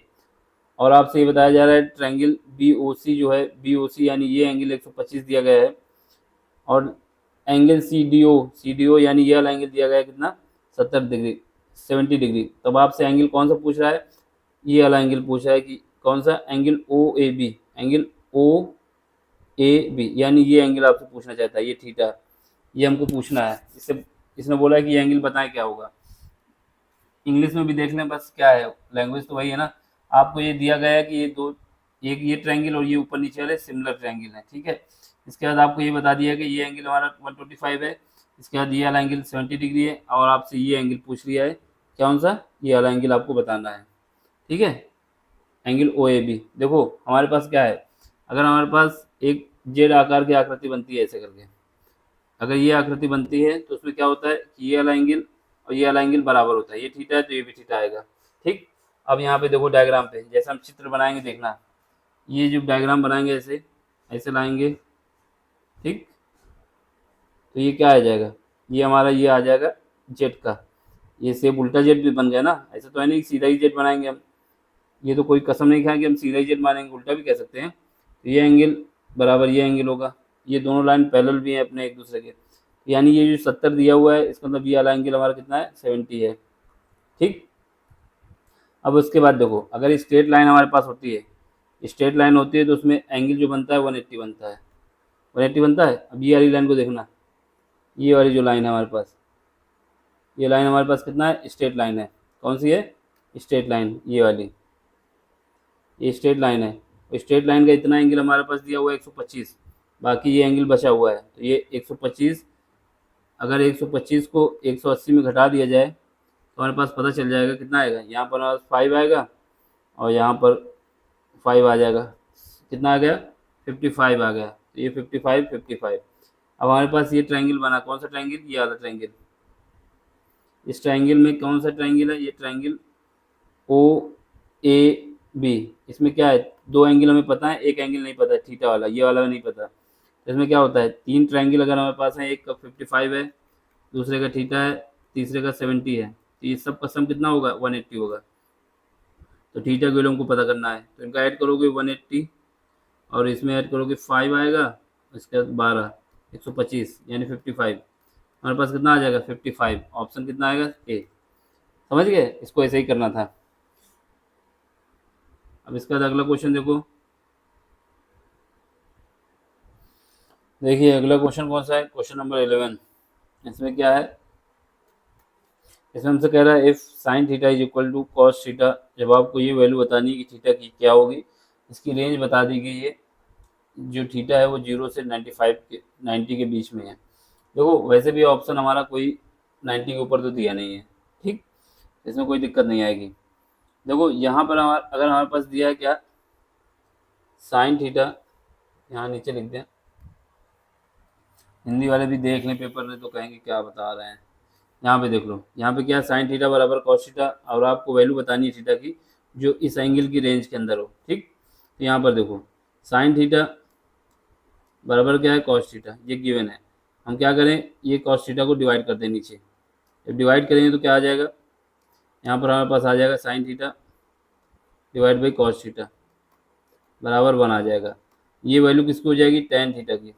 और आपसे ये बताया जा रहा है ट्रायंगल बी ओ सी जो है, बी ओ सी यानी ये एंगल 125 दिया गया है। और एंगल सी डी ओ यानी ये वाला एंगल दिया गया है कितना, 70 डिग्री, 70 डिग्री। तब आपसे एंगल कौन सा पूछ रहा है, ये वाला एंगल पूछ रहा है कि कौन सा, angle O A B. Angle O A B यानी ये एंगल आपसे पूछना चाहता है, ये थीटा, ये हमको पूछना है। इससे इसने बोला है कि ये एंगल बताएं क्या होगा। इंग्लिश में भी देख लें, बस क्या है, लैंग्वेज तो वही है ना। आपको ये दिया गया है कि ये दो, एक ये ट्रायंगल और ये ऊपर नीचे वाले सिमिलर ट्रायंगल है, ठीक है। इसके बाद आपको ये बता दिया कि ये एंगल हमारा 125 है। इसके बाद ये वाला एंगल 70 डिग्री है और आपसे ये एंगल पूछ लिया है कौन सा, ये वाला एंगल आपको बताना है, ठीक है। Angle O A B. देखो हमारे पास क्या है, अगर हमारे पास एक जेड आकार की आकृति बनती है ऐसे करके, अगर ये आकृति बनती है तो उसमें क्या होता है कि ये वाला एंगल और ये वाला एंगल बराबर होता है। ये थीटा है तो ये भी थीटा आएगा, ठीक। अब यहाँ पे देखो डायग्राम पे जैसे हम चित्र बनाएंगे, देखना, ये जो डायग्राम बनाएंगे ऐसे ऐसे लाएंगे, ठीक। तो ये क्या आ जाएगा, ये हमारा ये आ जाएगा जेड का। ये सेब उल्टा जेड भी बन गया ना, ऐसा तो है नहीं सीधा ही जेड बनाएंगे हम। ये तो कोई कसम नहीं खाएंगे हम सीधा ही जेड मानेंगे, उल्टा भी कह सकते हैं। तो ये एंगल बराबर ये एंगल होगा। ये दोनों लाइन पैरेलल भी हैं अपने एक दूसरे के, यानी ये जो 70 दिया हुआ है इसका मतलब ये वाला एंगल हमारा कितना है, 70 है, ठीक। अब उसके बाद देखो, अगर स्ट्रेट लाइन हमारे पास होती है, स्ट्रेट लाइन होती है तो उसमें एंगल जो बनता है 180 बनता है, 180 बनता है। अब ये वाली लाइन को देखना, ये वाली जो लाइन है हमारे पास, ये लाइन हमारे पास कितना है, स्ट्रेट लाइन है। कौन सी है, स्ट्रेट लाइन, ये वाली, ये स्ट्रेट लाइन है। स्ट्रेट लाइन का इतना एंगल हमारे पास दिया हुआ है 125, बाकी ये एंगल बचा हुआ है। तो ये 125, अगर 125 को 180 में घटा दिया जाए तो हमारे पास पता चल जाएगा कितना आएगा। यहाँ पर हमारे पास 5 आएगा और यहाँ पर 5 आ जाएगा, कितना आ गया, 55 आ गया। तो ये 55 55। अब हमारे पास ये ट्रायंगल बना, कौन सा ट्रायंगल, ये वाला ट्रायंगल। इस ट्रायंगल में कौन सा ट्रायंगल है, ये ट्रायंगल ओ ए बी। इसमें क्या है, दो एंगल हमें पता है, एक एंगल नहीं पता है, थीटा वाला, ये वाला नहीं पता। इसमें क्या होता है, तीन ट्रायंगल अगर हमारे पास है, एक का 55 है, दूसरे का थीटा है, तीसरे का 70 है, तो ये सब का सम कितना होगा, 180 होगा। तो थीटा के वैल्यू हमको पता करना है, तो इनका ऐड करोगे 180 और इसमें ऐड करोगे 5 आएगा, इसके बाद 12, 125 यानी 55। हमारे पास कितना आ जाएगा, 55। ऑप्शन कितना आएगा, ए। समझ गए, इसको ऐसे ही करना था। अब इसका अगला क्वेश्चन देखो, देखिए अगला क्वेश्चन कौन सा है, क्वेश्चन नंबर 11। इसमें क्या है, इसमें हमसे कह रहा है if sine theta is equal to cos theta. जब आपको ये वैल्यू बतानी है कि थीटा की क्या होगी, इसकी रेंज बता दी गई है जो थीटा है वो 0 से 90 के बीच में है। देखो वैसे भी ऑप्शन हमारा कोई 90 के ऊपर तो दिया नहीं है, ठीक, इसमें कोई दिक्कत नहीं आएगी। देखो यहाँ पर अगर हमारे पास दिया है क्या, साइन थीटा, यहाँ नीचे लिख दें, हिंदी वाले भी देख लें पेपर में तो कहेंगे क्या बता रहे हैं। यहाँ पे देख लो, यहाँ पे क्या है, साइन थीटा बराबर कॉस थीटा, और आपको वैल्यू बतानी है थीटा की जो इस एंगल की रेंज के अंदर हो, ठीक। तो यहाँ पर देखो साइन थीटा बराबर क्या है, कॉस थीटा, ये गिवन है। हम क्या करें, ये कॉस थीटा को डिवाइड कर दें नीचे, जब डिवाइड करेंगे तो क्या आ जाएगा, यहाँ पर हमारे पास आ जाएगा sign theta divide by cos theta बराबर 1 आ जाएगा। ये वैल्यू किसकी हो जाएगी, टेन थीटा की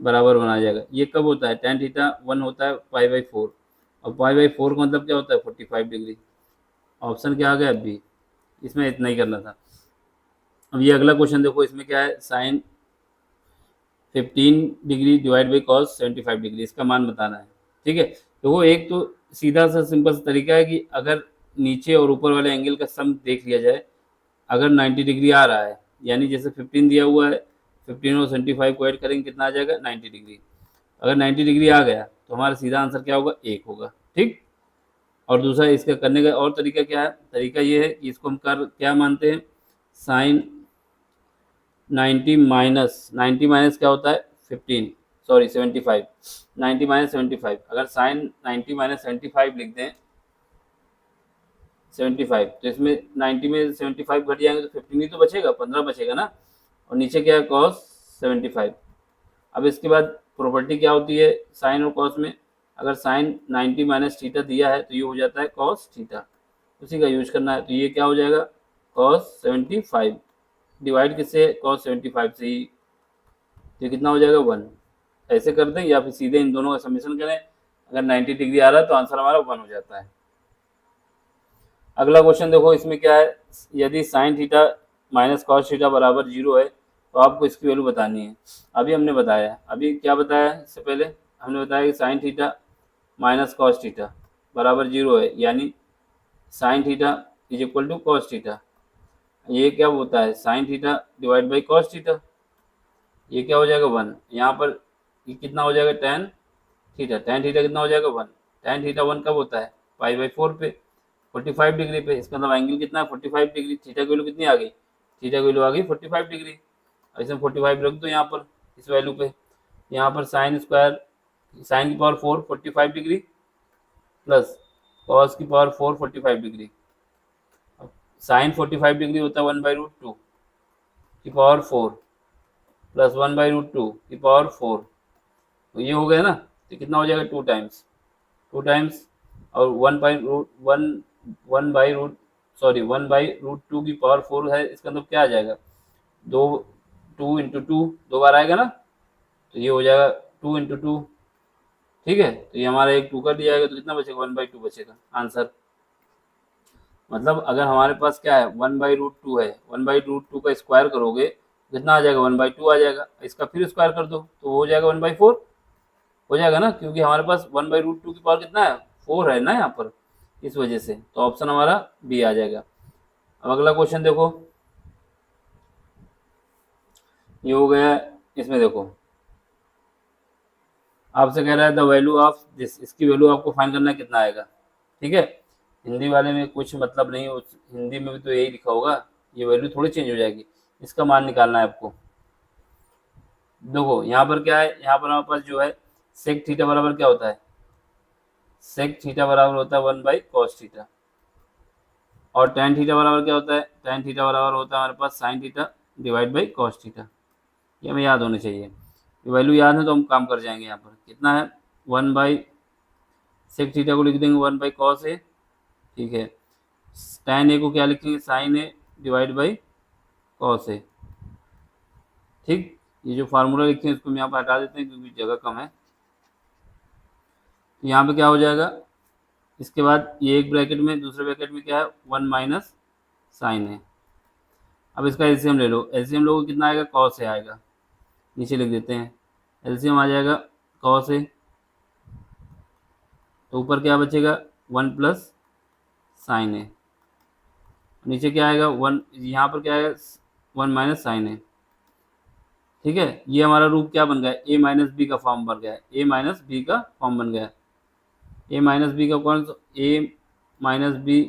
बराबर 1 आ जाएगा। ये कब होता है, टेन थीटा 1 होता है पाई/4, और पाई/4 का मतलब क्या होता है, 45 डिग्री। ऑप्शन क्या आ गया, बी। इसमें इतना ही करना था। अब ये अगला क्वेश्चन देखो, इसमें क्या है, sine 15 degree divide by cos 75 degree, इसका मान बताना है, ठीक है। तो वो एक तो सीधा सा सिंपल सा तरीका है कि अगर नीचे और ऊपर वाले एंगल का सम देख लिया जाए, अगर 90 डिग्री आ रहा है, यानी जैसे 15 दिया हुआ है, 15 और 75 को ऐड करेंगे कितना आ जाएगा, 90 डिग्री। अगर 90 डिग्री आ गया तो हमारा सीधा आंसर क्या होगा, 1 होगा, ठीक। और दूसरा इसका करने का और तरीका क्या है, तरीका ये है कि इसको हम कर क्या मानते हैं, साइन 90 माइनस क्या होता है, 15, सॉरी 75, 90 माइनस 75, अगर साइन 90 माइनस 75 लिख दें 75, तो इसमें 90 में 75 घट जाएंगे तो 15 ही तो बचेगा, 15 बचेगा ना, और नीचे क्या है, कॉस 75। अब इसके बाद प्रॉपर्टी क्या होती है साइन और कॉस में, अगर साइन 90 माइनस थीटा दिया है तो ये हो जाता है कॉस थीटा, उसी का यूज करना है। तो ये क्या हो जाएगा, कॉस 75 डिवाइड किससे, कॉस 75 से ही, तो कितना हो जाएगा, 1। ऐसे कर दें या फिर सीधे इन दोनों का समीशन करें, अगर 90 डिग्री आ रहा है तो आंसर हमारा 1 हो जाता है। अगला क्वेश्चन देखो, इसमें क्या है, यदि sign theta minus cos theta बराबर 0 है तो आपको इसकी वैल्यू बतानी है। अभी हमने बताया, अभी क्या बताया, इससे पहले हमने बताया कि sine theta minus cos theta बराबर 0 है, यानी sine theta is equal to cos theta. ये क्या होता है, sine theta divide by cos theta, ये क्या हो जाएगा, 1। यहाँ पर ये कितना हो जाएगा, टेन थीटा, टेन थीटा कितना हो जाएगा, 1। टेन थीटा 1 कब होता है, पाई/4 पे, 45 डिग्री पे। इसका मतलब एंगल कितना है, 45 डिग्री। थीटा की वैल्यू कितनी आ गई, थीटा की वैल्यू आ गई 45 डिग्री। ऐसे 45 रख दो यहाँ पर इस वैल्यू पे। यहाँ पर साइन स्क्वायर, साइन की पावर 4 45 डिग्री प्लस कॉस की पावर 4 45 डिग्री। साइन 45 डिग्री होता है 1/√2 की पावर 4 प्लस 1/√2 की पावर 4, तो ये हो गया ना, तो कितना हो जाएगा, 2 टाइम्स और 1/√2 की पावर 4 है, इसका मतलब क्या आ जाएगा, 2 दो बार आएगा ना, तो ये हो जाएगा 2 × 2, ठीक है। तो ये हमारा एक 2 कर दिया जाएगा, तो कितना बचेगा, 1/2 बचेगा आंसर। मतलब अगर हमारे पास क्या है, 1/√2 है, 1/√2 का स्क्वायर करोगे कितना आ जाएगा, 1/2 आ जाएगा। इसका फिर स्क्वायर कर दो तो हो जाएगा 1/4 हो जाएगा ना, क्योंकि हमारे पास 1/√2 की पावर कितना है, 4 है ना यहाँ पर, इस वजह से। तो ऑप्शन हमारा बी आ जाएगा। अब अगला क्वेश्चन देखो, ये हो गया, इसमें देखो आपसे कह रहा है द वैल्यू ऑफ दिस, इसकी वैल्यू आपको फाइंड करना है, कितना आएगा, ठीक है। हिंदी वाले में कुछ मतलब नहीं, हिंदी में भी तो यही लिखा होगा, ये वैल्यू थोड़ी चेंज हो जाएगी, इसका मान निकालना है आपको। देखो यहाँ पर क्या है, यहाँ पर हमारे पास जो है सेक थीटा बराबर क्या होता है, सेक थीटा बराबर होता है 1/cos थीटा, और tan थीटा बराबर क्या होता है, tan थीटा बराबर होता है हमारे पास sine theta divide by cos theta. ये हमें याद होने चाहिए, ये वैल्यू याद है तो हम काम कर जाएंगे। यहाँ पर कितना है, 1/सेक थीटा को लिख देंगे 1/cos ए, ठीक है। tan ए को क्या लिखेंगे, sine a divide by cos a, ठीक। ये जो फार्मूला लिखे हैं इसको हम यहाँ पर हटा देते हैं क्योंकि जगह कम है। यहाँ पे क्या हो जाएगा, इसके बाद ये एक ब्रैकेट में, दूसरे ब्रैकेट में क्या है, 1 माइनस साइन है। अब इसका एलसीएम ले लो, एलसीएम लोगों कितना आएगा, कॉस ए आएगा, नीचे लिख देते हैं, एलसीएम आ जाएगा कॉस ए, तो ऊपर क्या बचेगा, 1 प्लस साइन ए, नीचे क्या आएगा 1, यहाँ पर क्या आएगा 1 माइनस साइन ए। ठीक है, ये हमारा रूप क्या बन गया, ए माइनस बी का फॉर्म बन गया, ए माइनस बी का फॉर्म बन गया। ए माइनस बी का कौन सा, ए माइनस बी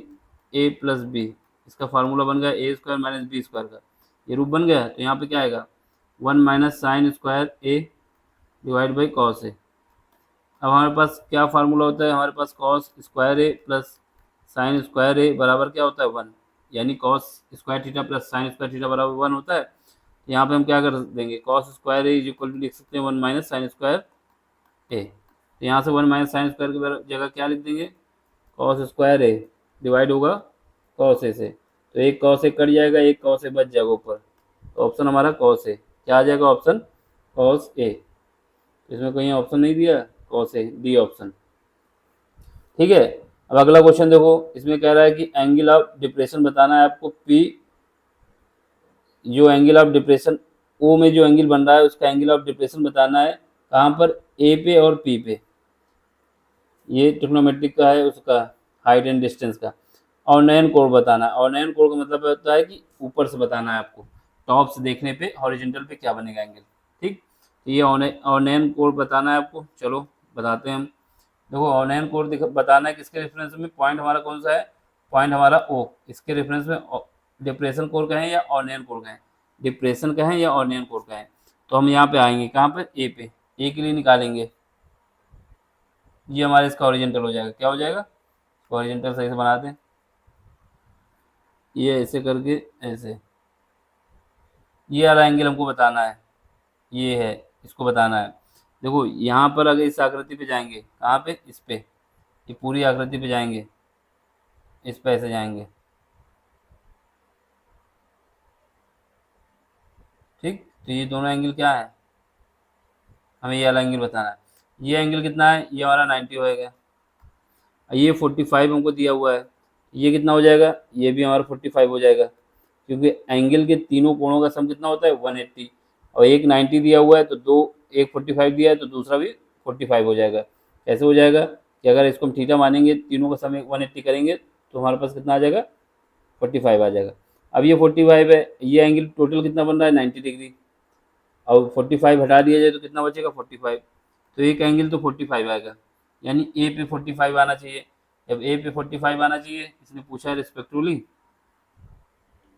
ए प्लस बी, इसका फार्मूला बन गया ए स्क्वायर माइनस बी स्क्वायर का, ये रूप बन गया। तो यहाँ पे क्या आएगा, 1 minus sine square A divide by cos A. अब हमारे पास क्या फार्मूला होता है, हमारे पास cos square A plus sine square A बराबर क्या होता है 1, यानी cos square theta plus sine square theta बराबर 1 होता है। यहाँ पे हम क्या कर देंगे, cos square A is equal to लिख सकते हैं 1 माइनस साइन स्क्वायर ए। तो यहाँ से 1 माइनस साइन स्क्वायर की जगह क्या लिख देंगे, कॉस स्क्वायर ए डिवाइड होगा कॉस ए से, तो एक कॉस ए कट जाएगा, एक कॉस ए बच जाएगा ऊपर, तो ऑप्शन हमारा कॉस ए, क्या आ जाएगा ऑप्शन कॉस ए। इसमें कहीं ऑप्शन नहीं दिया, कॉस ए डी ऑप्शन। ठीक है, अब अगला क्वेश्चन देखो, इसमें कह रहा है कि एंगल ऑफ डिप्रेशन बताना है आपको, पी जो एंगल ऑफ डिप्रेशन ओ में जो एंगल बन रहा है उसका एंगल ऑफ डिप्रेशन बताना है, कहाँ पर, ए पे और पी पे। ये ट्रिग्नोमेट्रिक का है, उसका हाइट एंड डिस्टेंस का। और नयन कोण बताना है, और नयन कोण का मतलब होता है कि ऊपर से बताना है आपको, टॉप से देखने पे हॉरिजॉन्टल पे क्या बनेगा एंगल। ठीक, तो ये औनयन कोण बताना है आपको, चलो बताते हैं हम। देखो औनयन कोण बताना है किसके रेफरेंस में, पॉइंट हमारा कौन सा है, पॉइंट हमारा ओ, इसके रेफरेंस में डिप्रेशन कोण कहें या औनयन कोण कहें, डिप्रेशन कहें या औनयन कोण कहें। तो हम यहाँ पे आएंगे, कहाँ पे, ए पे, ए के लिए निकालेंगे, ये हमारे इसका ओरिजेंटल हो जाएगा, क्या हो जाएगा, ओरिजेंटल सही से बना दें, ये ऐसे करके ऐसे, ये वाला एंगल हमको बताना है, ये है, इसको बताना है। देखो यहाँ पर अगर इस आकृति पे जाएंगे, कहाँ पे, इस पे, ये पूरी आकृति पे जाएंगे, इस पे ऐसे जाएंगे। ठीक, तो ये दोनों एंगल क्या है, हमें ये वाला एंगल बताना है। ये एंगल कितना है, ये हमारा 90 होएगा, ये 45 हमको दिया हुआ है, ये कितना हो जाएगा, ये भी हमारा 45 हो जाएगा, क्योंकि एंगल के तीनों कोणों का सम कितना होता है 180, और एक 90 दिया हुआ है तो दो, एक 45 दिया है तो दूसरा भी 45 हो जाएगा। कैसे हो जाएगा कि अगर इसको हम थीटा मानेंगे, तीनों का सम 180 करेंगे तो हमारे पास कितना आ जाएगा, 45 आ जाएगा। अब ये 45 है, ये एंगल टोटल कितना बन रहा है 90 डिग्री, और 45 हटा दिया जाए तो कितना बचेगा 45, तो एक एंगल तो 45 आएगा, यानी ए पे 45 आना चाहिए। जब ए पे 45 आना चाहिए, इसने पूछा है रिस्पेक्टिवली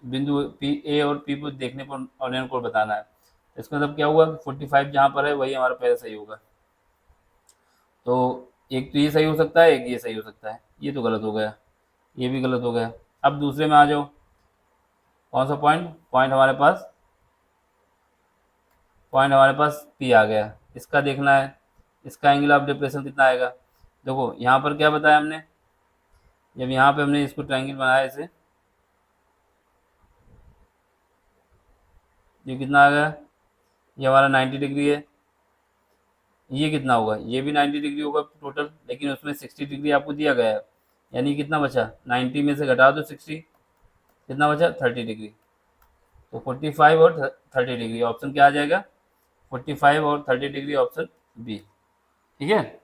बिंदु पी, ए और पी को देखने पर ऑनलाइन कोड बताना है। इसका मतलब क्या हुआ, 45 जहाँ पर है वही हमारा पहले सही होगा। तो एक तो ये सही हो सकता है, एक ये सही हो सकता है, ये तो गलत हो गया, ये भी गलत हो गया। अब दूसरे में आ जाओ, कौन सा पॉइंट, पॉइंट हमारे पास पी आ गया, इसका देखना है, इसका एंगल ऑफ डिप्रेशन कितना आएगा। देखो यहाँ पर क्या बताया हमने, जब यहाँ पे हमने इसको ट्रायंगल बनाया इसे, ये कितना आ गया, ये हमारा 90 डिग्री है, ये कितना होगा, ये भी 90 डिग्री होगा टोटल, लेकिन उसमें 60 डिग्री आपको दिया गया है, यानी कितना बचा, 90 में से घटा दो 60, कितना बचा 30 डिग्री। तो 45 और 30 डिग्री, ऑप्शन क्या आ जाएगा, 45 और 30 डिग्री, ऑप्शन बी। ठीक है,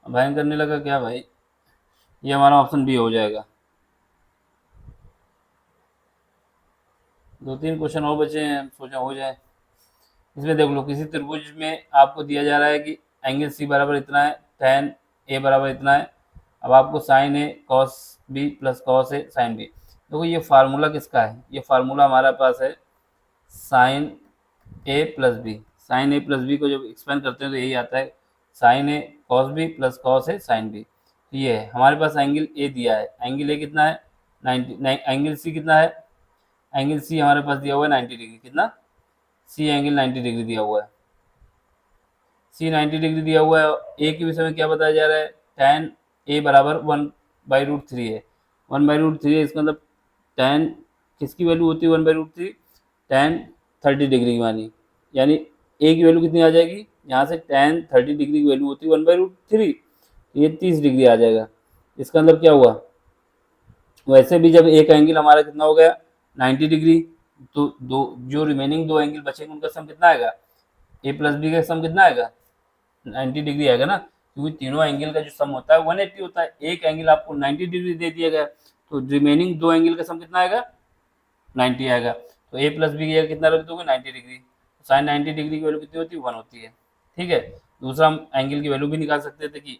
भयन करने लगा क्या भाई, ये हमारा ऑप्शन बी हो जाएगा। दो तीन क्वेश्चन और बचे हैं, सोचा हो जाए। इसमें देख लो, किसी त्रिभुज में आपको दिया जा रहा है कि एंगल सी बराबर इतना है, tan ए बराबर इतना है, अब आपको sign A cos B plus cos A sine B. देखो ये फार्मूला किसका है, ये फार्मूला हमारे पास है साइन ए प्लस बी, साइन ए प्लस बी को जब एक्सपेंड करते हैं तो यही आता है, sign A cos B plus cos A sine B. तो ये है हमारे पास एंगल ए दिया है, एंगल ए कितना है 90, एंगल सी कितना है, एंगल सी हमारे पास दिया हुआ है 90 डिग्री, कितना, सी एंगल 90 डिग्री दिया हुआ है, सी 90 डिग्री दिया हुआ है। ए के विषय में क्या बताया जा रहा है, tan ए बराबर 1/√3 है, 1/√3 है, इसका मतलब tan किसकी वैल्यू होती है 1/√3, tan 30 डिग्री की मानी, यानी ए की वैल्यू कितनी आ जाएगी, यहाँ से tan 30 डिग्री की वैल्यू होती है 1/√3, ये 30 डिग्री आ जाएगा। इसका मतलब क्या हुआ, वैसे भी जब एक एंगल हमारा कितना हो गया 90 डिग्री, तो दो जो रिमेनिंग दो एंगल बचेंगे उनका सम कितना आएगा, ए प्लस बी का सम कितना आएगा 90 डिग्री आएगा ना, क्योंकि तीनों एंगल का जो सम होता है 180 होता है, एक एंगल आपको 90 डिग्री दे दिया गया, तो रिमेनिंग दो एंगल का सम कितना आएगा 90 आएगा। तो ए प्लस बी की जगह कितना रख दोगे 90 डिग्री। साइन 90 डिग्री की वैल्यू कितनी होती है 1 होती है। ठीक है, दूसरा हम एंगल की वैल्यू भी निकाल सकते थे कि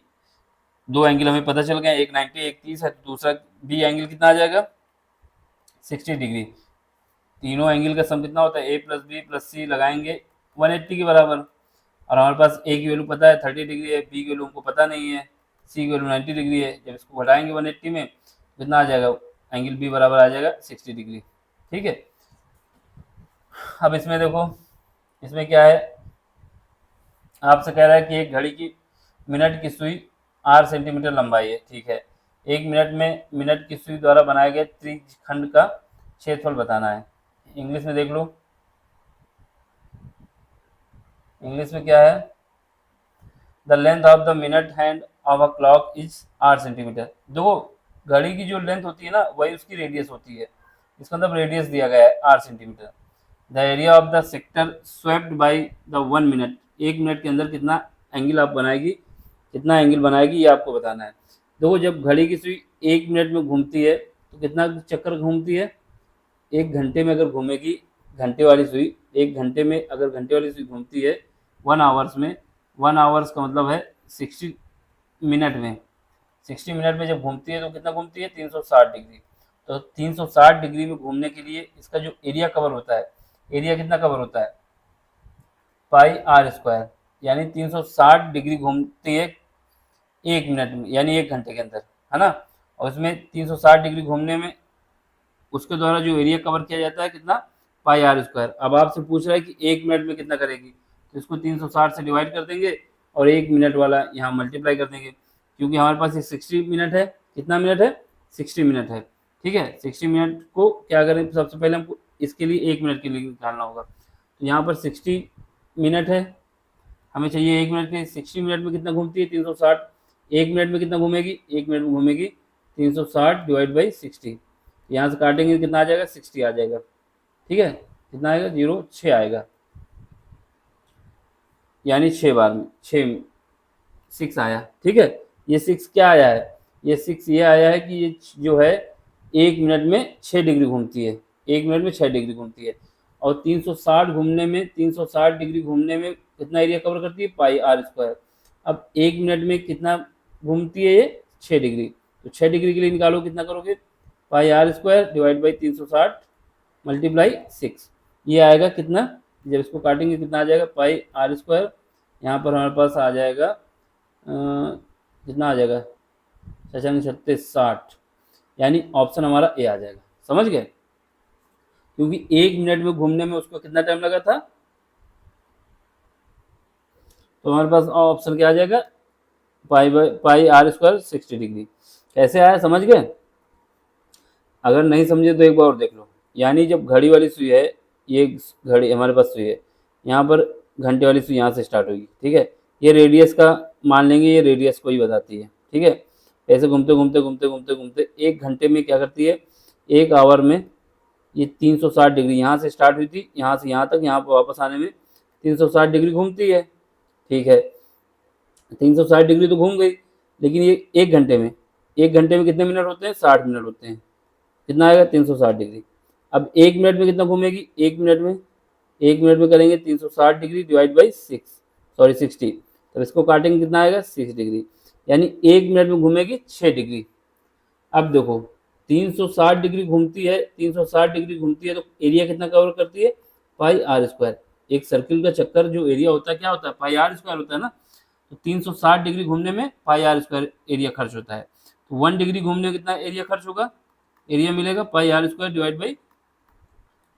दो एंगल हमें पता चल गया, एक 90 एक 30 है, तो दूसरा बी एंगल कितना आ जाएगा 60 डिग्री। तीनों एंगल का सम कितना होता है ए प्लस बी प्लस सी लगाएंगे 180 के बराबर। और हमारे पास ए की वैल्यू पता है 30 डिग्री है, बी की वैल्यू हमको पता नहीं है, सी की वैल्यू 90 डिग्री है। जब इसको घटाएंगे 180 में कितना आ जाएगा, एंगल बी बराबर आ जाएगा 60 डिग्री। ठीक है, अब इसमें देखो, इसमें क्या है, आपसे कह रहा है कि एक घड़ी की मिनट की सुई 8 सेंटीमीटर लंबाई है। ठीक है, एक मिनट में मिनट की सुई द्वारा बनाए गए त्रिखंड का क्षेत्रफल बताना है। इंग्लिश में देख लो, इंग्लिश में क्या है, the length of the minute hand of a clock is 8 centimetre. देखो घड़ी की जो लेंथ होती है ना वही उसकी रेडियस होती है, इसका मतलब रेडियस दिया गया है 8 centimetre. The area of the sector swept by the 1 minute, एक मिनट के अंदर कितना एंगल आप बनाएगी, कितना एंगल बनाएगी ये आपको बताना है। देखो जब घड़ी की सुई एक मिनट में घूमती है तो कितना चक्कर घूमती है, एक घंटे में अगर घूमेगी घंटे वाली सुई, एक घंटे में अगर घंटे वाली सुई घूमती है 1 आवर्स में, 1 आवर्स का मतलब है 60 मिनट में, 60 मिनट में जब घूमती है तो कितना घूमती है 360 डिग्री। तो 360 डिग्री में घूमने के लिए इसका जो एरिया कवर होता है, एरिया कितना कवर होता है पाई आर स्क्वायर, यानी 360 डिग्री घूमती है एक मिनट में यानी एक घंटे के अंदर, है ना। और इसमें 360 डिग्री घूमने में उसके द्वारा जो एरिया कवर किया जाता है कितना पाई आर स्क्वायर। अब आपसे पूछ रहा है कि एक मिनट में कितना करेगी, तो इसको 360 से डिवाइड कर देंगे और एक मिनट वाला यहाँ मल्टीप्लाई कर देंगे, क्योंकि हमारे पास ये 60 मिनट है, कितना मिनट है 60 मिनट है। ठीक है, 60 मिनट को क्या करें, सबसे पहले हमको इसके लिए एक मिनट के लिए निकालना होगा। तो यहाँ पर 60 मिनट है, हमें चाहिए एक मिनट के, 60 मिनट में कितना घूमती है 360, एक मिनट में कितना घूमेगी, एक मिनट में घूमेगी 360 डिवाइड बाई 60, यहाँ से काटेंगे कितना आ जाएगा 60 आ जाएगा। ठीक है, कितना आएगा 06 आएगा, यानी 6 बार में 6 आया। ठीक है, ये 6 क्या आया है, ये 6 ये आया है कि ये जो है एक मिनट में 6 डिग्री घूमती है, एक मिनट में 6 डिग्री घूमती है। और 360 घूमने में 360 डिग्री घूमने में कितना एरिया कवर करती है पाई आर स्क्वायर। अब एक मिनट में कितना घूमती है ये 6 डिग्री, तो 6 डिग्री के लिए निकालो कितना करोगे pi R square divide by 360 multiply 6, ये आएगा कितना, जब इसको काटेंगे कितना आ जाएगा पाई आर स्क्वायर, यहाँ पर हमारे पास आ जाएगा कितना आ जाएगा 6×36 यानी ऑप्शन हमारा ए आ जाएगा। समझ गए, क्योंकि एक मिनट में घूमने में उसको कितना टाइम लगा था, तो हमारे पास ऑप्शन क्या आ जाएगा पाई आर स्क्वायर 60 डिग्री। कैसे आया समझ गए, अगर नहीं समझे तो एक बार और देख लो। यानी जब घड़ी वाली सुई है, ये घड़ी हमारे पास सुई है, यहाँ पर घंटे वाली सुई यहाँ से स्टार्ट होगी। ठीक है, ये रेडियस का मान लेंगे, ये रेडियस को ही बताती है। ठीक है, ऐसे घूमते घूमते घूमते घूमते घूमते एक घंटे में क्या करती है, एक आवर में ये 360 डिग्री यहाँ से स्टार्ट हुई थी, यहाँ से यहाँ तक, यहाँ पर वापस आने में 360 डिग्री घूमती है। ठीक है, 360 डिग्री तो घूम गई, लेकिन ये एक घंटे में, एक घंटे में कितने मिनट होते हैं 60 मिनट होते हैं, कितना आएगा 360 डिग्री। अब एक मिनट में कितना घूमेगी, एक मिनट में करेंगे 360 डिग्री डिवाइड बाई 60, तब इसको काटेंगे कितना आएगा 6 डिग्री, यानी एक मिनट में घूमेगी 6 डिग्री। अब देखो 360 डिग्री घूमती है, 360 डिग्री घूमती है तो एरिया कितना कवर करती है पाई आर स्क्वायर। एक सर्किल का चक्कर जो एरिया होता है क्या होता है पाई आर स्क्वायर होता है ना, तो 360 डिग्री घूमने में पाई आर स्क्वायर एरिया खर्च होता है। तो 1 डिग्री घूमने में कितना एरिया खर्च होगा, एरिया मिलेगा pi R square divide by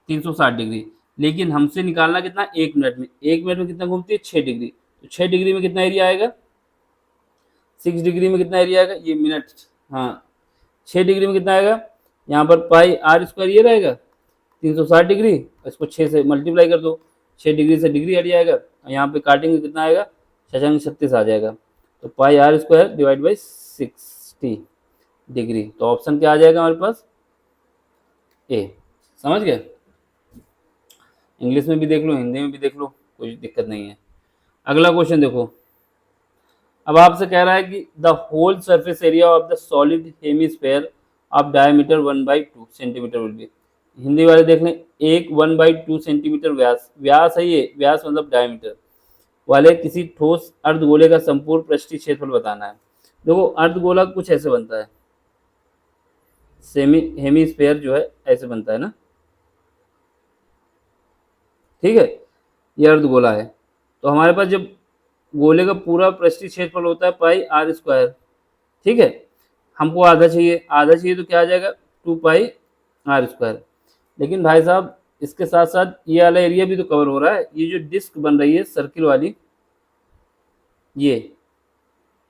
360 degree. लेकिन हमसे निकालना कितना एक मिनट में, एक मिनट में कितना घूमती है 6 डिग्री, तो 6 डिग्री में कितना एरिया आएगा, 6 डिग्री में कितना एरिया आएगा ये मिनट, हाँ 6 डिग्री में कितना आएगा, यहाँ पर पाई आर स्क्वायर ये रहेगा 360 डिग्री, इसको 6 से मल्टीप्लाई कर दो, 6 डिग्री से डिग्री हट जाएगा, यहाँ पे काटेंगे कितना आएगा 6×36 आ जाएगा। तो pi R square divide by 60 degree, तो ऑप्शन क्या आ जाएगा हमारे पास ए। समझ गए, इंग्लिश में भी देख लो हिंदी में भी देख लो, कोई दिक्कत नहीं है। अगला क्वेश्चन देखो, अब आपसे कह रहा है कि the whole surface area of the solid hemisphere of diameter 1/2 centimetre will be. Hindi वाले देख लें, एक 1/2 सेंटीमीटर व्यास, व्यास है ये, व्यास मतलब डायमीटर वाले किसी ठोस अर्धगोले का संपूर्ण पृष्ठीय क्षेत्रफल बताना है। देखो अर्धगोला कुछ ऐसे बनता है, सेमी हेमीस्फेयर जो है ऐसे बनता है ना, ठीक है, ये अर्धगोला है। तो हमारे पास जब गोले का पूरा पृष्ठीय क्षेत्रफल होता है पाई आर स्क्वायर, ठीक है, हमको आधा चाहिए, आधा चाहिए तो क्या आ जाएगा 2 पाई आर स्क्वायर। लेकिन भाई साहब इसके साथ साथ ये वाला एरिया भी तो कवर हो रहा है, ये जो डिस्क बन रही है सर्किल वाली, ये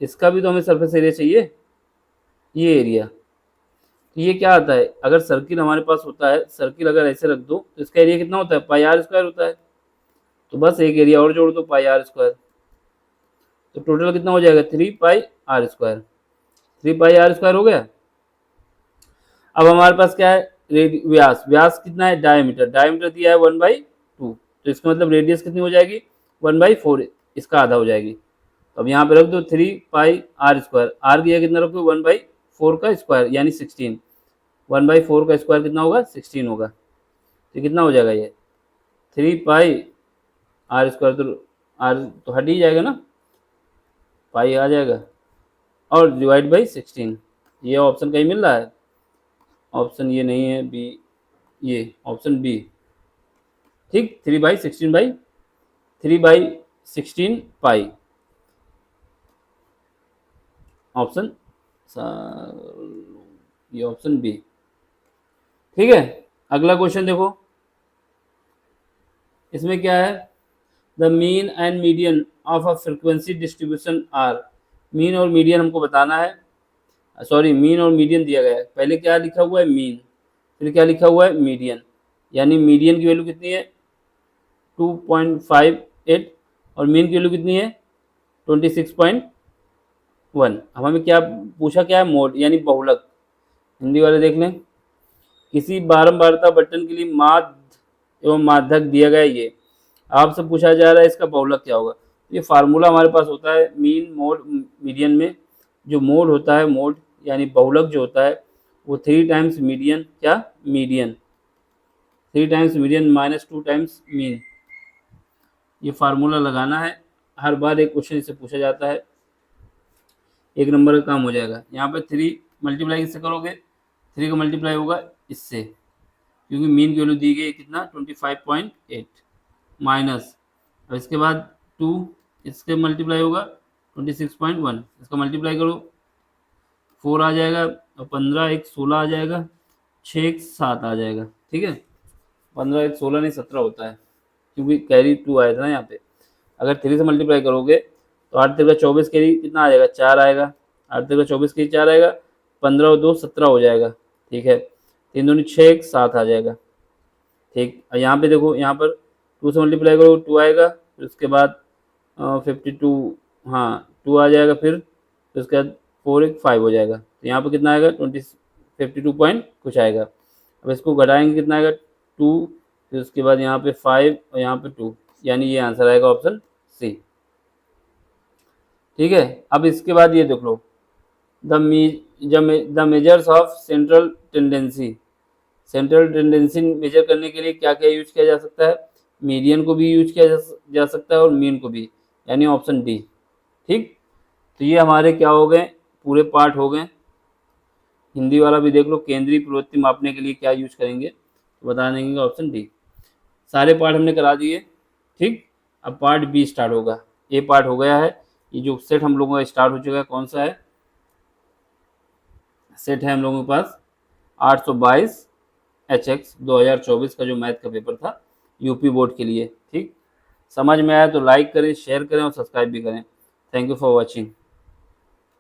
इसका भी तो हमें सरफेस एरिया चाहिए, ये एरिया। तो ये क्या आता है, अगर सर्किल हमारे पास होता है, सर्किल अगर ऐसे रख दो तो इसका एरिया कितना होता है, पाई आर स्क्वायर होता है। तो बस एक एरिया और जोड़ दो पाई आर स्क्वायर, तो टोटल कितना हो जाएगा 3 pi R square, 3 pi R square हो गया। अब हमारे पास क्या है, व्यास, व्यास कितना है, डायमीटर, डायमीटर दिया है 1/2, तो इसका मतलब रेडियस कितनी हो जाएगी 1/4, इसका आधा हो जाएगी। तो अब यहाँ पे रख दो 3 पाई आर स्क्वायर, आर की जगह कितना रखो 1/4 का स्क्वायर यानी 16, 1/4 का स्क्वायर कितना होगा 16 होगा। तो कितना हो जाएगा ये 3 पाई आर स्क्वायर, तो आर तो हट ही जाएगा ना, पाई आ जाएगा और डिवाइड बाई 16। ये ऑप्शन कहीं मिल रहा है, ऑप्शन ये नहीं है बी, ये ऑप्शन बी, ठीक, 3/16 पाई, ऑप्शन ये ऑप्शन बी, ठीक है। अगला क्वेश्चन देखो, इसमें क्या है, the mean and median of a frequency distribution are, mean और मीडियन हमको बताना है, सॉरी मीन और मीडियन दिया गया है, पहले क्या लिखा हुआ है मीन, फिर क्या लिखा हुआ है मीडियन, यानी मीडियन की वैल्यू कितनी है 2.58 और मीन की वैल्यू कितनी है 26.1। अब हमें क्या पूछा, क्या है मोड यानी बहुलक, हिंदी वाले देख लें, किसी बारंबारता बटन के लिए माध्य एवं माध्यक दिया गया, ये आपसे पूछा जा रहा है इसका बहुलक क्या होगा। ये फार्मूला हमारे पास होता है मीन मोड मीडियन में, जो मोड होता है, मोड यानी बहुलक जो होता है वो 3 टाइम्स मीडियन, क्या median 3 times median minus 2 times mean, ये फार्मूला लगाना है, हर बार एक क्वेश्चन इससे पूछा जाता है, 1 नंबर का काम हो जाएगा। यहाँ पे 3 मल्टीप्लाई किससे करोगे, 3 का मल्टीप्लाई होगा इससे, क्योंकि मीन की वैल्यू दी गई है कितना 25.8 माइनस, और इसके बाद 2 इसके मल्टीप्लाई होगा 26.1, इसका मल्टीप्लाई करो 4 आ जाएगा, और 15 एक 16 आ जाएगा, 6 एक 7 आ जाएगा, ठीक है, 15 एक 16 नहीं 17 होता है, क्योंकि कैरी 2 आया था ना यहाँ पे। अगर 3 से मल्टीप्लाई करोगे तो 8 3 24 कैरी कितना आ जाएगा 4 आएगा, 8 3 24 कैरी 4 आएगा, 15 और 2 17 हो जाएगा, ठीक है, 3 दूनी 6 एक 7 आ जाएगा, ठीक। और यहाँ पे देखो, यहाँ पर 2 से मल्टीप्लाई करो 2 आएगा, फिर उसके बाद 52, हाँ 2 आ जाएगा, फिर उसके बाद 4 एक 5 हो जाएगा, तो यहाँ पर कितना आएगा 52 पॉइंट कुछ आएगा। अब इसको घटाएंगे कितना आएगा 2, फिर उसके बाद यहाँ पे 5 और यहाँ पे 2, यानी ये आंसर आएगा ऑप्शन सी, ठीक है। अब इसके बाद ये देख लो, the measures of central tendency, central tendency measure करने के लिए क्या क्या यूज किया जा सकता है, मीडियन को भी यूज किया जा सकता है और मीन को भी, यानी ऑप्शन डी, ठीक। तो ये हमारे क्या हो गए, पूरे पार्ट हो गए। हिंदी वाला भी देख लो, केंद्रीय प्रवृत्ति मापने के लिए क्या यूज करेंगे, तो बता देंगे ऑप्शन डी। सारे पार्ट हमने करा दिए, ठीक। अब पार्ट बी स्टार्ट होगा, ए पार्ट हो गया है, ये जो सेट हम लोगों का स्टार्ट हो चुका है कौन सा है, सेट है हम लोगों के पास 822 HX 2024 का जो मैथ का पेपर था यूपी बोर्ड के लिए, ठीक। समझ में आया तो लाइक करें, शेयर करें और सब्सक्राइब भी करें। Thank you for watching.